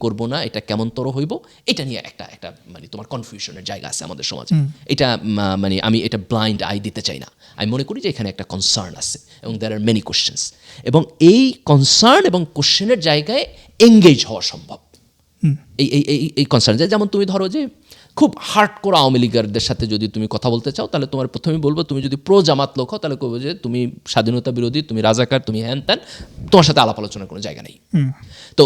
করব না, এটা কেমনতর হইব, এটা নিয়ে একটা তোমার কনফিউশনের জায়গা আছে আমাদের সমাজে। এটা আমি এটা ব্লাইন্ড আই দিতে চাই না। আমি মনে করি যে এখানে একটা কনসার্ন আছে এবং দেয়ার আর মেনি কোশ্চেন্স, এবং এই কনসার্ন এবং কোশ্চেনের জায়গায় এঙ্গেজ হওয়া সম্ভব। এই কনসার্ন যেমন তুমি ধরো যে খুব হার্ড করে আওয়ামী লীগারদের সাথে যদি তুমি কথা বলতে চাও, তাহলে তোমার প্রথমেই বলবো তুমি যদি প্রো জামাত লোক হও, তাহলে বলবো যে তুমি স্বাধীনতা বিরোধী, তুমি রাজাকার, তুমি হ্যান ত্যান, তোমার সাথে আলাপ আলোচনার কোনো জায়গা নেই। তো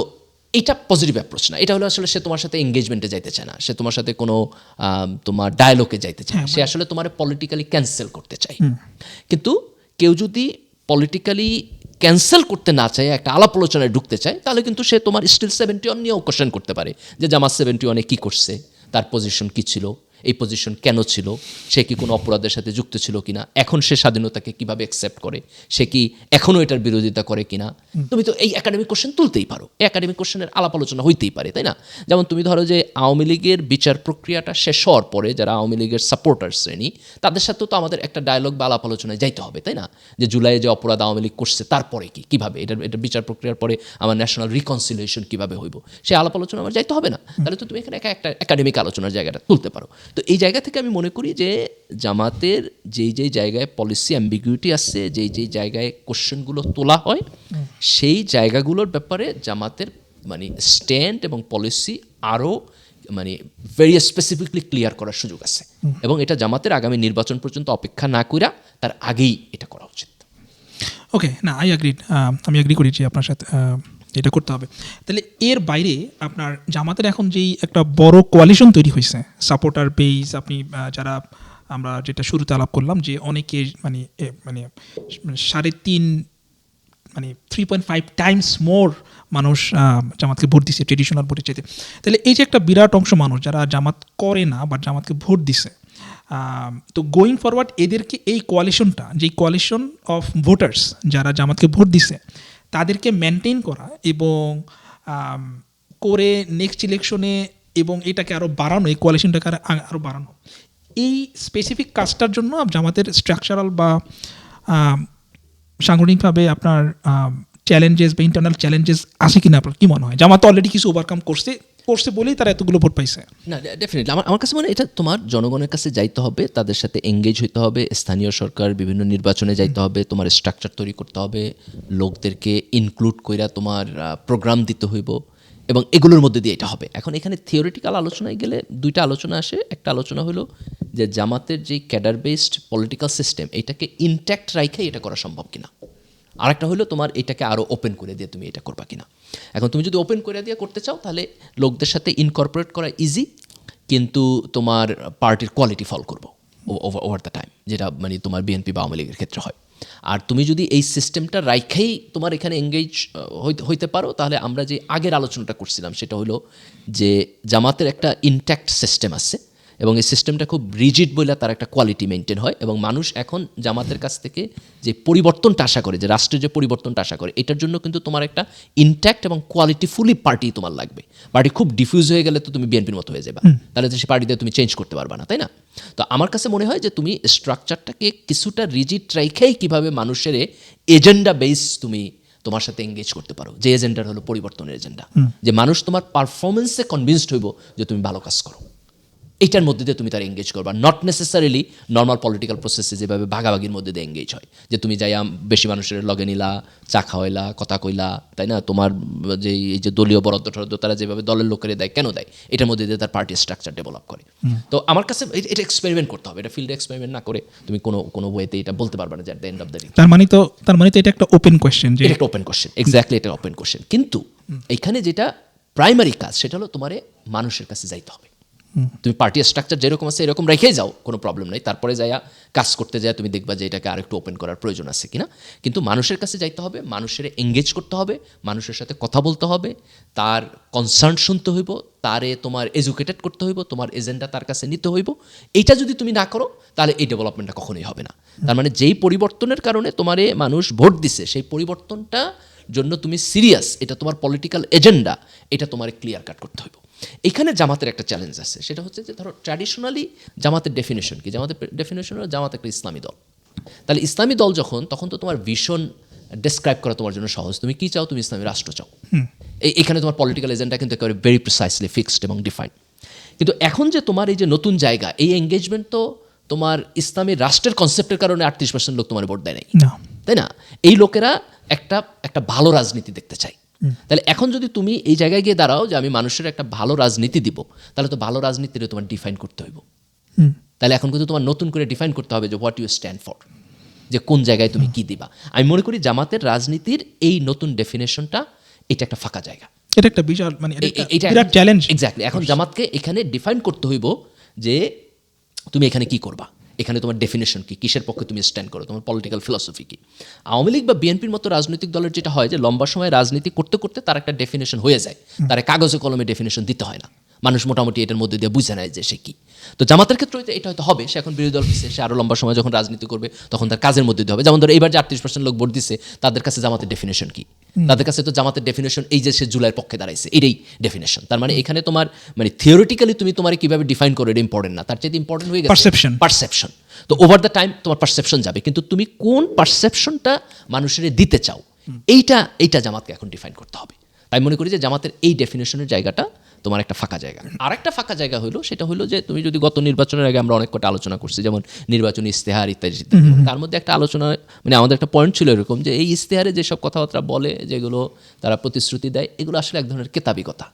এটা পজিটিভ অ্যাপ্রোচ না, এটা হলো আসলে সে তোমার সাথে এঙ্গেজমেন্টে যাইতে চায় না, সে তোমার সাথে কোনো তোমার ডায়ালগে যাইতে চায় না, সে আসলে তোমার পলিটিক্যালি ক্যান্সেল করতে চায়। কিন্তু কেউ যদি পলিটিক্যালি ক্যান্সেল করতে না চায়, একটা আলাপ আলোচনায় ঢুকতে চায়, তাহলে কিন্তু সে তোমার স্টিল 71 নিয়েও কোশ্চেন করতে পারে যে জামাত 71 কী করছে, তার পজিশন কী ছিল, এই পজিশন কেন ছিল, সে কি কোনো অপরাধের সাথে যুক্ত ছিল কিনা, এখন সে স্বাধীনতাকে কিভাবে অ্যাকসেপ্ট করে, সে কি এখনও এটার বিরোধিতা করে কিনা। তুমি তো এই একাডেমিক কোশ্চেন তুলতেই পারো, এই একাডেমিক কোশ্চেনের আলাপ আলোচনা হইতেই পারে, তাই না? যেমন তুমি ধরো যে আওয়ামী লীগের বিচার প্রক্রিয়াটা শেষ হওয়ার পরে যারা আওয়ামী লীগের সাপোর্টার শ্রেণী, তাদের সাথেও তো আমাদের একটা ডায়লগ বা আলাপ আলোচনায় যাইতে হবে, তাই না? যে জুলাইয়ে যে অপরাধ আওয়ামী লীগ করছে তারপরে কীভাবে এটা বিচার প্রক্রিয়ার পরে আমার ন্যাশনাল রিকনসিলিয়েশন কীভাবে হইব, সেই আলাপ আলোচনা আমার যাইতে হবে না? তাহলে তো তুমি এখানে একটা একাডেমিক আলোচনার জায়গাটা তুলতে পারো। তো এই জায়গা থেকে আমি মনে করি যে জামাতের যেই জায়গায় পলিসি অ্যাম্বিগুইটি আছে, যেই জায়গায় কোশ্চেনগুলো তোলা হয়, সেই জায়গাগুলোর ব্যাপারে জামাতের স্ট্যান্ড এবং পলিসি আরও ভেরি স্পেসিফিকলি ক্লিয়ার করার সুযোগ আছে, এবং এটা জামাতের আগামী নির্বাচন পর্যন্ত অপেক্ষা না কইরা তার আগেই এটা করা উচিত। ওকে, না আমি এগ্রি করি যে আপনার সাথে এটা করতে হবে। তাহলে এর বাইরে আপনার জামাতের এখন যেই একটা বড় কোয়ালিশন তৈরি হয়েছে, সাপোর্টার বেস, আপনি যারা আমরা যেটা শুরুতে আলাপ করলাম যে অনেকে 3.5 মানে 3.5 টাইমস মোর মানুষ জামাতকে ভোট দিছে ট্রেডিশনাল ভোটের চাইতে। তাহলে এই যে একটা বিরাট অংশ মানুষ যারা জামাত করে না বা জামাতকে ভোট দিছে, তো গোয়িং ফরওয়ার্ড এদেরকে এই কোয়ালিশনটা, যে কোয়ালিশন অফ ভোটার্স যারা জামাতকে ভোট দিছে তাদেরকে মেনটেন করা এবং করে নেক্সট ইলেকশনে এবং এটাকে আরও বাড়ানো, এই কোয়ালিশনটাকে আরও বাড়ানো, এই স্পেসিফিক কাজটার জন্য জামাতের স্ট্রাকচারাল বা সাংগঠনিকভাবে আপনার চ্যালেঞ্জেস বা ইন্টারনাল চ্যালেঞ্জেস আছে কিনা আপনার কি মনে হয়? জামাত অলরেডি কিছু ওভারকাম করছে বলেই তারা এতগুলো ভোট পাইছে। না, ডেফিনেটলি আমার কাছে মনে হয় এটা তোমার জনগণের কাছে যাইতে হবে, তাদের সাথে এঙ্গেজ হইতে হবে, স্থানীয় সরকার বিভিন্ন নির্বাচনে যাইতে হবে, তোমার স্ট্রাকচার তৈরি করতে হবে, লোকদেরকে ইনক্লুড কইরা তোমার প্রোগ্রাম দিতে হইব, এবং এগুলোর মধ্যে দিয়ে এটা হবে। এখন এখানে থিওরিটিক্যাল আলোচনায় গেলে দুইটা আলোচনা আসে। একটা আলোচনা হলো যে জামাতের যে ক্যাডার বেসড পলিটিক্যাল সিস্টেম এটাকে ইনট্যাক্ট রাইখাই এটা করা সম্ভব কিনা, আরেকটা হলো তোমার এটাকে আরও ওপেন করে দিয়ে তুমি এটা করবা কিনা। এখন তুমি যদি ওপেন করে দিয়ে করতে চাও তাহলে লোকদের সাথে ইনকর্পোরেট করা ইজি, কিন্তু তোমার পার্টির কোয়ালিটি ফল করবো ওভার দ্য টাইম, যেটা মানে তোমার বিএনপি বা আওয়ামী লীগের ক্ষেত্রে হয়। আর তুমি যদি এই সিস্টেমটা রাইখাই তোমার এখানে এঙ্গেজ হইতে পারো, তাহলে আমরা যে আগের আলোচনাটা করছিলাম সেটা হলো যে জামাতের একটা ইনট্যাক্ট সিস্টেম আছে এবং এই সিস্টেমটা খুব রিজিড বলে তার একটা কোয়ালিটি মেনটেন হয়, এবং মানুষ এখন জামাতের কাছ থেকে যে পরিবর্তনটা আশা করে, যে রাষ্ট্রের যে পরিবর্তনটা আশা করে, এটার জন্য কিন্তু তোমার একটা ইনট্যাক্ট এবং কোয়ালিটিফুলি পার্টি তোমার লাগবে। পার্টি খুব ডিফিউজ হয়ে গেলে তো তুমি বিএনপির মতো হয়ে যাবে, তাহলে তো সেই পার্টিতে তুমি চেঞ্জ করতে পারবা না, তাই না? তো আমার কাছে মনে হয় যে তুমি স্ট্রাকচারটাকে কিছুটা রিজিড রাইখেই কীভাবে মানুষের এজেন্ডা বেস তুমি তোমার সাথে এঙ্গেজ করতে পারো, যে এজেন্ডার হলো পরিবর্তনের এজেন্ডা, যে মানুষ তোমার পারফরমেন্সে কনভিন্সড হইব যে তুমি ভালো কাজ করো, এইটার মধ্যে দিয়ে তুমি তার এঙ্গেজ করবা, নট নেসেসারিলি নর্মাল পলিটিক্যাল প্রসেসে যেভাবে ভাগাভাগির মধ্যে দিয়ে এঙ্গেজ হয়, যে তুমি যাইয়া বেশি মানুষের লগে নিলা, চা খাওয়াইলা, কথা কইলা, তাই না? তোমার যে এই যে দলীয় বরাদ্দ টরাদ্দ তারা যেভাবে দলের লোকের দেয়, কেন দেয়? এটার মধ্যে দিয়ে তার পার্টি স্ট্রাকচার ডেভেলপ করে। তো আমার কাছে এটা এক্সপেরিমেন্ট করতে হবে, এটা ফিল্ডে এক্সপেরিমেন্ট না করে তুমি কোনো ওয়েতে এটা বলতে পারবে না যে at the end of the day. তার মানে তো এটা একটা ওপেন কোয়েশ্চেন, যে এটা একটা ওপেন কোশ্চেন, এক্স্যাক্টলি এটা ওপেন কোশ্চেন। কিন্তু এইখানে যেটা প্রাইমারি কাজ সেটা হলো তোমারে মানুষের কাছে যাইতে হবে। তুমি পার্টি স্ট্রাকচার যেরকম আছে এরকম রেখেই যাও, কোনো প্রবলেম নাই, তারপরে যাইয়া কাজ করতে যায় তুমি দেখবা যে এটাকে আরেকটু ওপেন করার প্রয়োজন আছে কিনা। কিন্তু মানুষের কাছে যাইতে হবে, মানুষের এঙ্গেজ করতে হবে, মানুষের সাথে কথা বলতে হবে, তার কনসার্ন শুনতে হইব, তারে তোমার এডুকেটেড করতে হইব, তোমার এজেন্ডা তার কাছে নিতে হইব। এইটা যদি তুমি না করো তাহলে এই ডেভেলপমেন্টটা কখনোই হবে না। তার মানে যেই পরিবর্তনের কারণে তোমারে মানুষ ভোট দিছে সেই পরিবর্তনটা জন্য তুমি সিরিয়াস, এটা তোমার পলিটিক্যাল এজেন্ডা, এটা তোমার ক্লিয়ার কাট করতে হইব। এখানে জামাতের একটা চ্যালেঞ্জ আছে, সেটা হচ্ছে যে ধরো ট্র্যাডিশনালি জামাতের ডেফিনেশন কি? জামাতের ডেফিনেশন হলো জামাত একটা ইসলামী দল। তাহলে ইসলামী দল যখন, তখন তো তোমার ভিশন ডেসক্রাইব করা তোমার জন্য সহজ। তুমি কি চাও? তুমি ইসলামী রাষ্ট্র চাও। এখানে তোমার পলিটিক্যাল এজেন্ডা কিন্তু একেবারে ভেরি প্রিসাইসলি ফিক্সড এবং ডিফাইন্ড। কিন্তু এখন যে তোমার এই যে নতুন জায়গা, এই এঙ্গেজমেন্ট তো তোমার ইসলামী রাষ্ট্রের কনসেপ্টের কারণে 38% লোক তোমার ভোট দেয় নাই, তাই না? এই লোকেরা একটা ভালো রাজনীতি দেখতে চায়। তাহলে এখন যদি তুমি এই জায়গায় গিয়ে দাঁড়াও যে আমি মানুষের একটা ভালো রাজনীতি দিব, তাহলে তো ভালো রাজনীতিটা তোমার ডিফাইন করতে হইব। তাহলে এখন কিন্তু তোমার নতুন করে ডিফাইন করতে হবে যে হোয়াট ইউ স্ট্যান্ড ফর, যে কোন জায়গায় তুমি কি দিবা। আমি মনে করি জামাতের রাজনীতির এই নতুন ডেফিনেশনটা এটা একটা ফাঁকা জায়গা, এটা একটা বিশাল মানে এটা বিরাট চ্যালেঞ্জ। এক্স্যাক্টলি। এখন জামাতকে এখানে ডিফাইন করতে হইব যে তুমি এখানে কি করবা, এখানে তোমার ডেফিনেশন কি, কিসের পক্ষে তুমি স্ট্যান্ড করো, তোমার পলিটিক্যাল ফিলসফি কি। আওয়ামী লীগ বা বিএনপির মতো রাজনৈতিক দলের যেটা হয় যে লম্বা সময় রাজনীতি করতে করতে তার একটা ডেফিনেশন হয়ে যায়, তার কাগজে কলমে ডেফিনেশন দিতে হয় না, মানুষ মোটামুটি এটার মধ্যে দিয়ে বুঝে নেয় যে সে কি। তো জামাতের ক্ষেত্রে এটা হয়তো হবে, সে এখন বিরোধী দল হচ্ছে, সে আরও লম্বা সময় যখন রাজনীতি করবে তখন তার কাজের মধ্যে দিয়ে হবে। যেমন ধরো এবার যে 38% লোক ভোট দিচ্ছে, তাদের কাছে জামাতের ডেফিনেশন কি? তাদের কাছে তো জামাতের ডেফিনেশন এই যে সে জুলাইয়ের পক্ষে দাঁড়াইছে, এটাই ডেফিনেশন। তার মানে এখানে তোমার মানে থিওরিটিক্যালি তুমি তোমার কিভাবে ডিফাইন করো এটা ইম্পর্টেন্ট না, তার চেয়ে ইম্পর্টেন্ট হয়ে গেছে পারসেপশন। তো ওভার দ্য টাইম তোমার পারসেপশন যাবে, কিন্তু তুমি কোন পারসেপশনটা মানুষের দিতে চাও এইটা জামাতকে এখন ডিফাইন করতে হবে। তাই মনে করি যে জামাতের এই ডেফিনেশনের জায়গাটা তোমার একটা ফাঁকা জায়গা। আর একটা ফাঁকা জায়গা হলো সেটা হলো যে তুমি যদি গত নির্বাচনের আগে আমরা অনেক কটা আলোচনা করছি, যেমন নির্বাচনী ইস্তেহার ইত্যাদি, তার মধ্যে একটা আলোচনা মানে আমাদের একটা পয়েন্ট ছিল এরকম যে এই ইস্তেহারে যেসব কথাবার্তা বলে, যেগুলো তারা প্রতিশ্রুতি দেয়, এগুলো আসলে এক ধরনের কেতাবি কথা,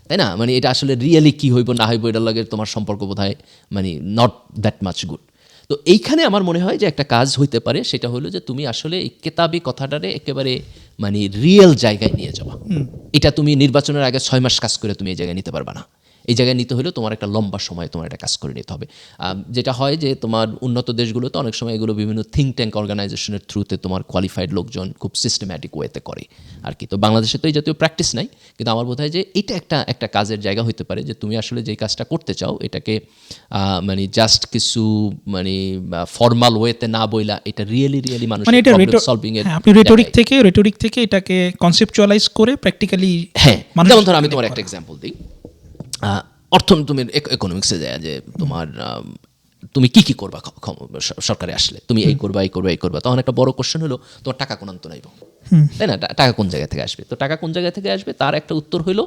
তাই না? মানে এটা আসলে রিয়েলি কি হইব না হইব এটার লাগে তোমার সম্পর্ক বোধহয় মানে নট দ্যাট মাচ গুড। তো এইখানে আমার মনে হয় যে একটা কাজ হইতে পারে, সেটা হলো যে তুমি আসলে এই কেতাবি কথাটারে একেবারে মানে রিয়েল জায়গায় নিয়ে যাওয়া। এটা তুমি নির্বাচনের আগে 6 মাস কাজ করে তুমি এই জায়গায় নিতে পারবা না। এই জায়গায় নিতে হলেও তোমার একটা লম্বা সময় তোমার একটা কাজ করে নিতে হবে। যেটা হয় যে তোমার উন্নত দেশগুলোতে অনেক সময় এগুলো বিভিন্ন থিঙ্ক ট্যাঙ্ক অর্গানাইজেশনের থ্রুতে তোমার কোয়ালিফাইড লোকজন খুব সিস্টেম্যাটিক ওয়েতে করে আর কি। তো বাংলাদেশে তো এই জাতীয় প্র্যাকটিস নাই, কিন্তু আমার বোধ হয় যে এটা একটা কাজের জায়গা হতে পারে যে তুমি আসলে যেই কাজটা করতে চাও এটাকে মানে জাস্ট কিছু মানে ফর্মাল ওয়েতে না বইলা এটা রিয়েলি মানুষ মানে এটা সলভিং এর আপনি রেটরিক থেকে এটাকে কনসেপচুয়ালাইজ করে প্র্যাকটিক্যালি। হ্যাঁ, যেমন ধরো আমি তোমার একটা এক্সাম্পল দিই। তুমি ইকোনমিক্সে যায় যে তোমার তুমি কি করবা সরকারে আসলে, তুমি এই করবা, তখন একটা বড় কোশ্চেন হলো তোমার টাকা কোন অন্ত নাইব, তাই না? টাকা কোন জায়গা থেকে আসবে? তো টাকা কোন জায়গা থেকে আসবে তার একটা উত্তর হলো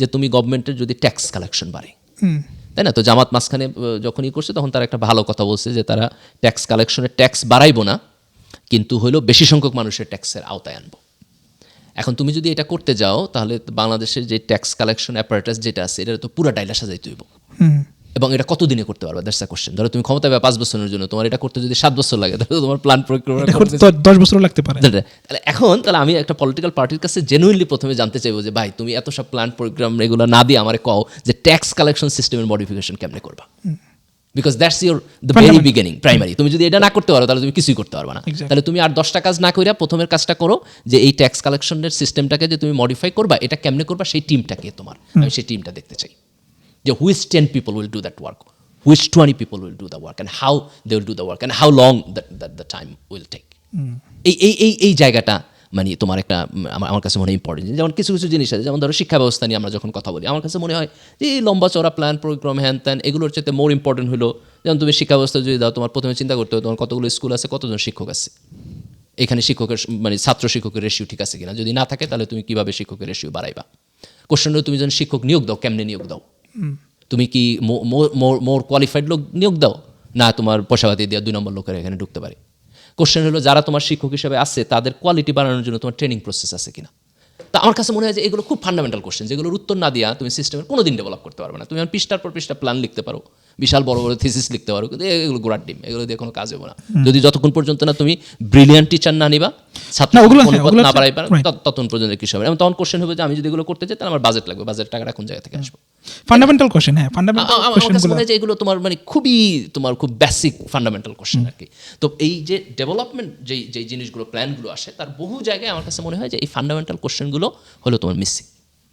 যে তুমি গভর্নমেন্টের যদি ট্যাক্স কালেকশন বাড়ে, তাই না? তো জামাত মাঝখানে যখনই করছে তখন তারা একটা ভালো কথা বলছে যে তারা ট্যাক্স কালেকশনের ট্যাক্স বাড়াইবো না, কিন্তু হলো বেশি সংখ্যক মানুষের ট্যাক্সের আওতায় আনবো। এখন তুমি যদি এটা করতে যাও তাহলে বাংলাদেশের যে ট্যাক্স কালেকশন অ্যাপারেটাস যেটা আছে এটা তো পুরো ডাইলা সাজাইতে হইব, এবং এটা কত দিনে করতে পারবে? That's a question. ধরো তুমি ক্ষমতা পাবে 5 বছরের জন্য, তোমার এটা করতে যদি 7 বছর লাগে তাহলে তোমার প্ল্যান প্রয়োগ 10 বছর লাগতে পারে। তাহলে আমি একটা পলিটিক্যাল পার্টির কাছে জেনুইনলি প্রথমে জানতে চাইবো যে ভাই তুমি এত সব প্ল্যান প্রোগ্রাম এগুলো না দিয়ে আমারে কও যে ট্যাক্স কালেকশন সিস্টেমের মডিফিকেশন কেমনে করবা, because that's the very beginning primary. তুমি যদি এটা না করতে পারো তাহলে তুমি কিছুই করতে পারবে না। তাহলে তুমি আর 10টা কাজ না কইরা প্রথমের কাজটা করো যে এই ট্যাক্স কালেকশনের সিস্টেমটাকে যে তুমি মডিফাই করবা এটা কেমনে করবা সেই টিমটাকে তোমার, আমি সেই টিমটা দেখতে চাই যে which 10 people will do that work, which 20 people will do the work, and how they will do the work, and how long the time will take. এই জায়গাটা মানে তোমার একটা আমার কাছে মনে হয় ইম্পর্টেন্ট। যেমন কিছু জিনিস আছে, যেমন ধরো শিক্ষা ব্যবস্থা নিয়ে আমরা যখন কথা বলি, আমার কাছে মনে হয় যে এই লম্বা চড়া প্ল্যান প্রোগ্রাম হ্যান ত্যান এগুলোর চাইতে মোর ইম্পর্টেন্ট হলো যেমন তুমি শিক্ষা ব্যবস্থা যদি দাও, তোমার প্রথমে চিন্তা করতে হবে তোমার কতগুলো স্কুল আছে, কতজন শিক্ষক আছে, এখানে শিক্ষকের মানে ছাত্র শিক্ষকের রেশিও ঠিক আছে কিনা, যদি না থাকে তাহলে তুমি কিভাবে শিক্ষকের রেশিও বাড়াইবা। কোশ্চেন হলো তুমি যখন শিক্ষক নিয়োগ দাও কেমনে নিয়োগ দাও, তুমি কি মোর কোয়ালিফাইড লোক নিয়োগ দাও, না তোমার পয়সাপাতি দিয়ে 2 নম্বর লোকেরা এখানে ঢুকতে পারে। কোশ্চেন হলো যারা তোমার শিক্ষক হিসেবে আছে তাদের কোয়ালিটি বাড়ানোর জন্য তোমার ট্রেনিং প্রসেস আছে কিনা। তা আমার কাছে মনে হয় যে এগুলো খুব ফান্ডামেন্টাল কোশ্চেন, যেগুলোর উত্তর না দিয়া তুমি সিস্টেমের কোনো দিন ডেভেলপ করতে পারবে না। তুমি পৃষ্ঠার পর পৃষ্ঠা প্ল্যান লিখতে পারো, বিশাল বড় বড় থিসিস লিখতে পারো, কিন্তু এগুলো গোড়ার ডিম, এগুলো দিয়ে কোনো কাজ হবে না যদি যতক্ষণ পর্যন্ত না তুমি ব্রিলিয়ান্ট টিচার না নিবা, ছাত্র না বাড়াইবা, ততক্ষণ পর্যন্ত কিছু হবে। এবং তখন কোশ্চেন হবে যে আমি যদি এগুলো করতে চাই তাহলে আমার বাজেট লাগবে, বাজেট টাকাটা কোন জায়গা থেকে আসবে। ফান্ডামেন্টাল কোশ্চেন, হ্যাঁ ফান্ডামেন্টাল কোশ্চেনগুলো যে এগুলো তোমার মানে তোমার খুব বেসিক ফান্ডামেন্টাল কোশ্চেন আর কি। তো এই যে ডেভেলপমেন্ট যেই জিনিসগুলো প্ল্যানগুলো আসে তার বহু জায়গায় আমার কাছে মনে হয় যে এই ফান্ডামেন্টাল কোশ্চেনগুলো হলো তোমার মিসিং,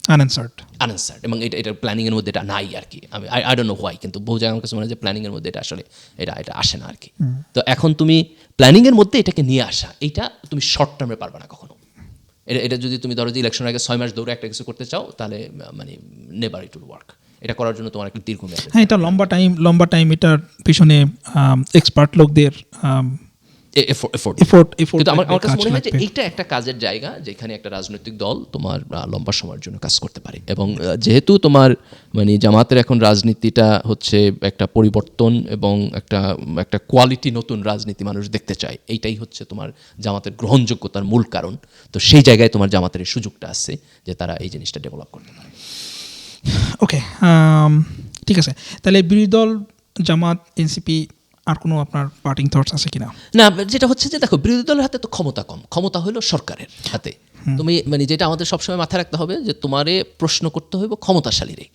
আনআনসার্ড, এবং এটা প্ল্যানিংয়ের মধ্যে এটা নাই আর কি। আমি আই ডোন্ট নো হোয়াই, কিন্তু বহু জায়গায় আমার কাছে মনে হয় যে প্ল্যানিংয়ের মধ্যে এটা আসলে এটা আসে না আর কি। তো এখন তুমি প্ল্যানিংয়ের মধ্যে এটাকে নিয়ে আসা, এইটা তুমি শর্ট টার্মে পারবে না কখনো। এটা যদি তুমি ধরো যে ইলেকশনের আগে 6 মাস দৌড়ে একটা কিছু করতে চাও তাহলে মানে নেভার ইট উইল ওয়ার্ক। এটা করার জন্য তোমার একটা দীর্ঘমেয়াদী, হ্যাঁ এটা লম্বা টাইম এটার পিছনে এক্সপার্ট লোকদের এফোর্ট। কিন্তু আমার কাছে মনে হয় যে এইটা একটা কাজের জায়গা যেখানে একটা রাজনৈতিক দল তোমার লম্বা সময়ের জন্য কাজ করতে পারে। এবং যেহেতু তোমার মানে জামাতের এখন রাজনীতিটা হচ্ছে একটা পরিবর্তন এবং একটা কোয়ালিটি নতুন রাজনীতি মানুষ দেখতে চায়, এইটাই হচ্ছে তোমার জামাতের গ্রহণযোগ্যতার মূল কারণ। তো সেই জায়গায় তোমার জামাতের এই সুযোগটা আছে যে তারা এই জিনিসটা ডেভেলপ করতে পারে। ওকে, ঠিক আছে। তাহলে বিরোধী দল জামাত এনসিপি আর কোনো আপনার পার্টিং থটস আছে কিনা? না, যেটা হচ্ছে যে দেখো বিরোধী দলের হাতে তো ক্ষমতা কম, ক্ষমতা হলো সরকারের হাতে। তুমি মানে যেটা আমাদের সবসময় মাথায় রাখতে হবে যে তোমারে প্রশ্ন করতে হইব ক্ষমতাশালীরে।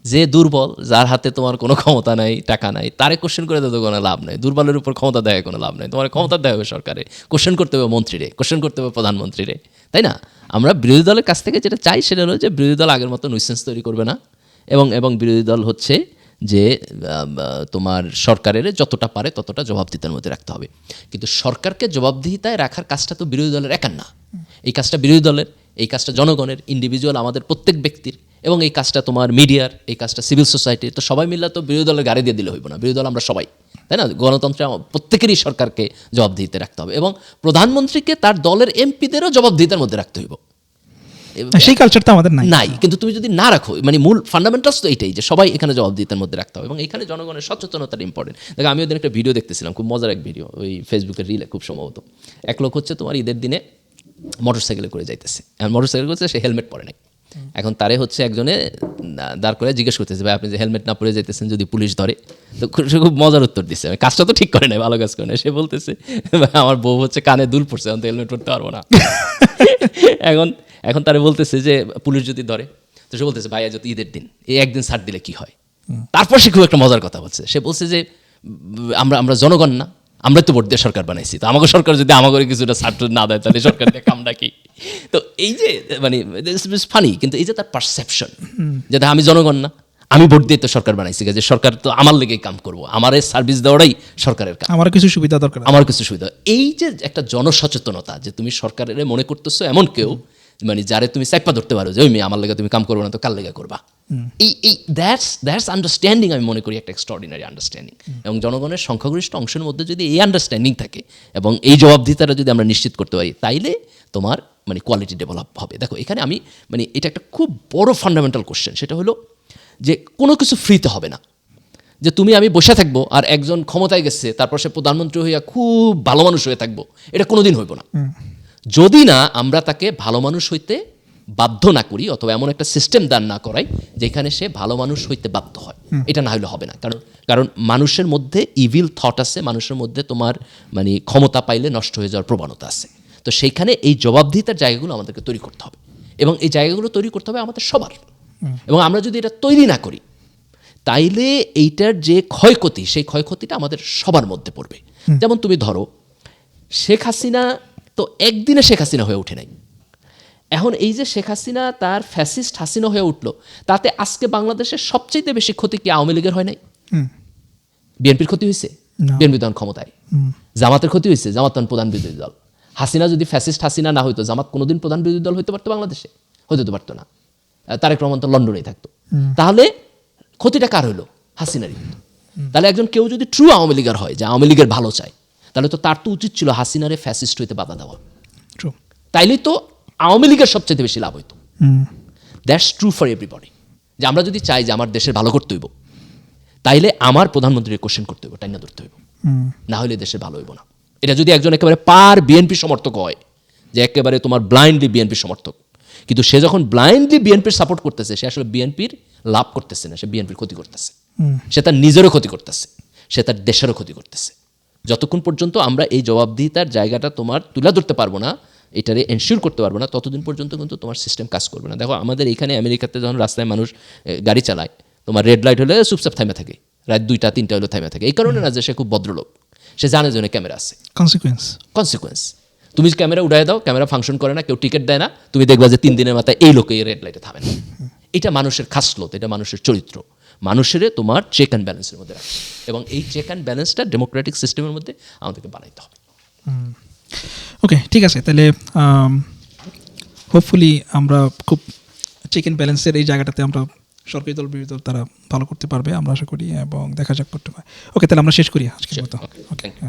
যে দুর্বল, যার হাতে তোমার কোনো ক্ষমতা নাই, টাকা নাই, তারে কোশ্চেন করে তো কোনো লাভ নাই। দুর্বলের উপর ক্ষমতা দেয় কোনো লাভ নাই, তোমার ক্ষমতা দেওয়া হবে সরকারে, কোশ্চেন করতে হবে মন্ত্রীরে, কোশ্চেন করতে হবে প্রধানমন্ত্রীরে, তাই না? আমরা বিরোধী দলের কাছ থেকে যেটা চাই সেটা হলো যে বিরোধী দল আগের মতো নুইসেন্স তৈরি করবে না, এবং বিরোধী দল হচ্ছে যে তোমার সরকারের যতটা পারে ততটা জবাবদিহিতার মধ্যে রাখতে হবে। কিন্তু সরকারকে জবাবদিহিতায় রাখার কাজটা তো বিরোধী দলের একার না, এই কাজটা বিরোধী দলের, এই কাজটা জনগণের, ইন্ডিভিজুয়াল আমাদের প্রত্যেক ব্যক্তির, এবং এই কাজটা তোমার মিডিয়ার, এই কাজটা সিভিল সোসাইটির। তো সবাই মিললে তো বিরোধী দলের গাড়ি দিয়ে দিলে হইব না, বিরোধী দল আমরা সবাই, তাই না? গণতন্ত্রে প্রত্যেকেরই সরকারকে জবাবদিহিতে রাখতে হবে, এবং প্রধানমন্ত্রীকে তার দলের এমপিদেরও জবাবদিহিতার মধ্যে রাখতে হইব। সেই কালচারটা আমাদের নাই। কিন্তু তুমি যদি না রাখো, মানে মূল ফান্ডামেন্টালস তো এইটাই যে সবাই এখানে জবাবদিহিতার মধ্যে রাখতে হবে, এবং এখানে জনগণের সচেতনতাটা ইম্পর্টেন্ট। দেখো আমি ওদের একটা ভিডিও দেখতেছিলাম, খুব মজার এক ভিডিও, ওই ফেসবুকের রিলে খুব সম্ভবত। এক লোক হচ্ছে তোমার ঈদের দিনে মোটরসাইকেলে করে যাইতেছে, মোটরসাইকেল করছে, সে হেলমেট পরে নাই। এখন তারে হচ্ছে একজনে দাঁড় করে জিজ্ঞেস করতেছে, ভাই আপনি যে হেলমেট না পরে যাইতেছেন যদি পুলিশ ধরে? তো সে খুব মজার উত্তর দিচ্ছে, কাজটা তো ঠিক করে নাই, ভালো কাজ করে নাই। সে বলতেছে আমার বউ হচ্ছে কানে দুল পড়ছে, এখন তো হেলমেট পরতে পারবো না। এখন তারা বলতেছে যে পুলিশ যদি ধরে, তো সে বলতেছে ভাই আজ তো ঈদের দিন, এই একদিন ছাড় দিলে কি হয়। তারপর সে খুব একটা মজার কথা বলছে, সে বলছে যে আমরা জনগণ না, আমরা তো ভোট দিয়ে সরকার বানাইছি, তো আমাকে সরকার যদি আমাকে কিছুটা ছাড় না দেয় তাহলে সরকার দিয়ে কামটা কি। তো এই যে মানে ফানি, কিন্তু এই যে তার পারসেপশন যে আমি জনগণ না, আমি ভোট দিয়ে তো সরকার বানাইছি, যে সরকার তো আমার লেগেই কাম করবো, আমার সার্ভিস দেওয়াটাই সরকারের কাজ, আমার কিছু সুবিধা দরকার, আমার কিছু সুবিধা। এই যে একটা জনসচেতনতা, যে তুমি সরকারের মনে করতেছো এমন কেউ মানে যারে তুমি চাপা ধরতে পারো যে ওই মেয়ে আমার লেগে তুমি কাম করবো না তো কার লেগে করবা। এই দ্যাটস আন্ডারস্ট্যান্ডিং আমি মনে করি একটা এক্সট্রাঅর্ডিনারি আন্ডারস্ট্যান্ডিং। এবং জনগণের সংখ্যাগরিষ্ঠ অংশের মধ্যে যদি এই আন্ডারস্ট্যান্ডিং থাকে এবং এই জবাবদিহিতাটা যদি আমরা নিশ্চিত করতে পারি, তাইলে তোমার মানে কোয়ালিটি ডেভেলপ হবে। দেখো এখানে আমি মানে এটা একটা খুব বড় ফান্ডামেন্টাল কোশ্চেন, সেটা হলো যে কোনো কিছু ফ্রিতে হবে না। যে তুমি আমি বসে থাকবো আর একজন ক্ষমতায় গেছে তারপর সে প্রধানমন্ত্রী হইয়া খুব ভালো মানুষ হয়ে থাকবো, এটা কোনোদিন হইব না। যদি না আমরা তাকে ভালো মানুষ হইতে বাধ্য না করি, অথবা এমন একটা সিস্টেম দান না করাই যেখানে সে ভালো মানুষ হইতে বাধ্য হয়, এটা না হলে হবে না। কারণ মানুষের মধ্যে ইভিল থট আছে, মানুষের মধ্যে তোমার মানে ক্ষমতা পাইলে নষ্ট হয়ে যাওয়ার প্রবণতা আছে। তো সেইখানে এই জবাবদিহিতার জায়গাগুলো আমাদেরকে তৈরি করতে হবে, এবং এই জায়গাগুলো তৈরি করতে হবে আমাদের সবার। এবং আমরা যদি এটা তৈরি না করি, তাইলে এইটার যে ক্ষয়ক্ষতি, সেই ক্ষয়ক্ষতিটা আমাদের সবার মধ্যে পড়বে। যেমন তুমি ধরো শেখ হাসিনা তো একদিনে শেখ হাসিনা হয়ে ওঠে নাই। এখন এই যে শেখ হাসিনা তার ফ্যাসিস্ট হাসিনা হয়ে উঠলো, তাতে আজকে বাংলাদেশের সবচেয়ে বেশি ক্ষতি কি আওয়ামী লীগের হয় নাই? বিএনপির ক্ষতি হয়েছে, বিএনপি তখন ক্ষমতায়। জামাতের ক্ষতি হয়েছে, জামাত তখন প্রধান বিরোধী দল। হাসিনা যদি ফ্যাসিস্ট হাসিনা না হইতো, জামাত কোনোদিন প্রধান বিরোধী দল হইতে পারতো বাংলাদেশে? হইতে পারতো না। তারেক রহমান তো লন্ডনেই থাকতো। তাহলে ক্ষতিটা কার হইলো? হাসিনারই। তাহলে একজন কেউ যদি ট্রু আওয়ামী লীগার হয়, যে আওয়ামী লীগের ভালো চায়, তাহলে তো তার তো উচিত ছিল হাসিনারে ফ্যাসিস্ট হইতে বাধা দেওয়া। তাইলেই তো আওয়ামী লীগের সবচেয়ে বেশি লাভ হইতো। That's true for everybody. যে আমরা যদি চাই যে আমার দেশের ভালো করতে হইব, তাইলে আমার প্রধানমন্ত্রীর কোশ্চেন করতে হইব, টাইনা ধরতে হইব, না হলে দেশের ভালো হইব না। এটা যদি একজন একেবারে পার বিএনপি সমর্থক হয়, যে একেবারে তোমার ব্লাইন্ডলি বিএনপি সমর্থক, কিন্তু সে যখন ব্লাইন্ডলি বিএনপির সাপোর্ট করতেছে, সে আসলে বিএনপির লাভ করতেছে না, সে বিএনপির ক্ষতি করতেছে। সে তার নিজেরও ক্ষতি করতেছে, সে তার দেশেরও ক্ষতি করতেছে। যতক্ষণ পর্যন্ত আমরা এই জবাবদিহিতার জায়গাটা তোমার তুলে ধরতে পারবো না, এটারে এনশিওর করতে পারবো না, ততদিন পর্যন্ত কিন্তু তোমার সিস্টেম কাজ করবে না। দেখো আমাদের এখানে আমেরিকাতে যখন রাস্তায় মানুষ গাড়ি চালায়, তোমার রেড লাইট হলে চুপচাপ থামে থাকে, রাত 2টা 3টা হলে থামে থাকে। এই কারণে না যে সে খুব ভদ্রলোক, সে জানে যে ক্যামেরা আছে। কনসিকুয়েন্স তুমি ক্যামেরা উড়াই দাও, ক্যামেরা ফাংশন করে না, কেউ টিকিট দেয় না, তুমি দেখবা যে 3 দিনের মাথায় এই লোকে এই রেড লাইটে থামে না। এটা মানুষের খাসলত, এটা মানুষের চরিত্র। মানুষের তোমার চেক অ্যান্ড ব্যালেন্সের মধ্যে রাখে, এবং এই চেক অ্যান্ড ব্যালেন্সটা ডেমোক্রেটিক সিস্টেমের মধ্যে আমাদেরকে বানাইতে হবে। ওকে, ঠিক আছে। তাহলে হোপফুলি আমরা খুব চেক অ্যান্ড ব্যালেন্সের এই জায়গাটাতে আমরা সরকারি দল বিরোধী দল তারা ভালো করতে পারবে, আমরা আশা করি, এবং দেখা যাক করতে পারে। ওকে, তাহলে আমরা শেষ করি আজকের মতো। ওকে, থ্যাংক ইউ।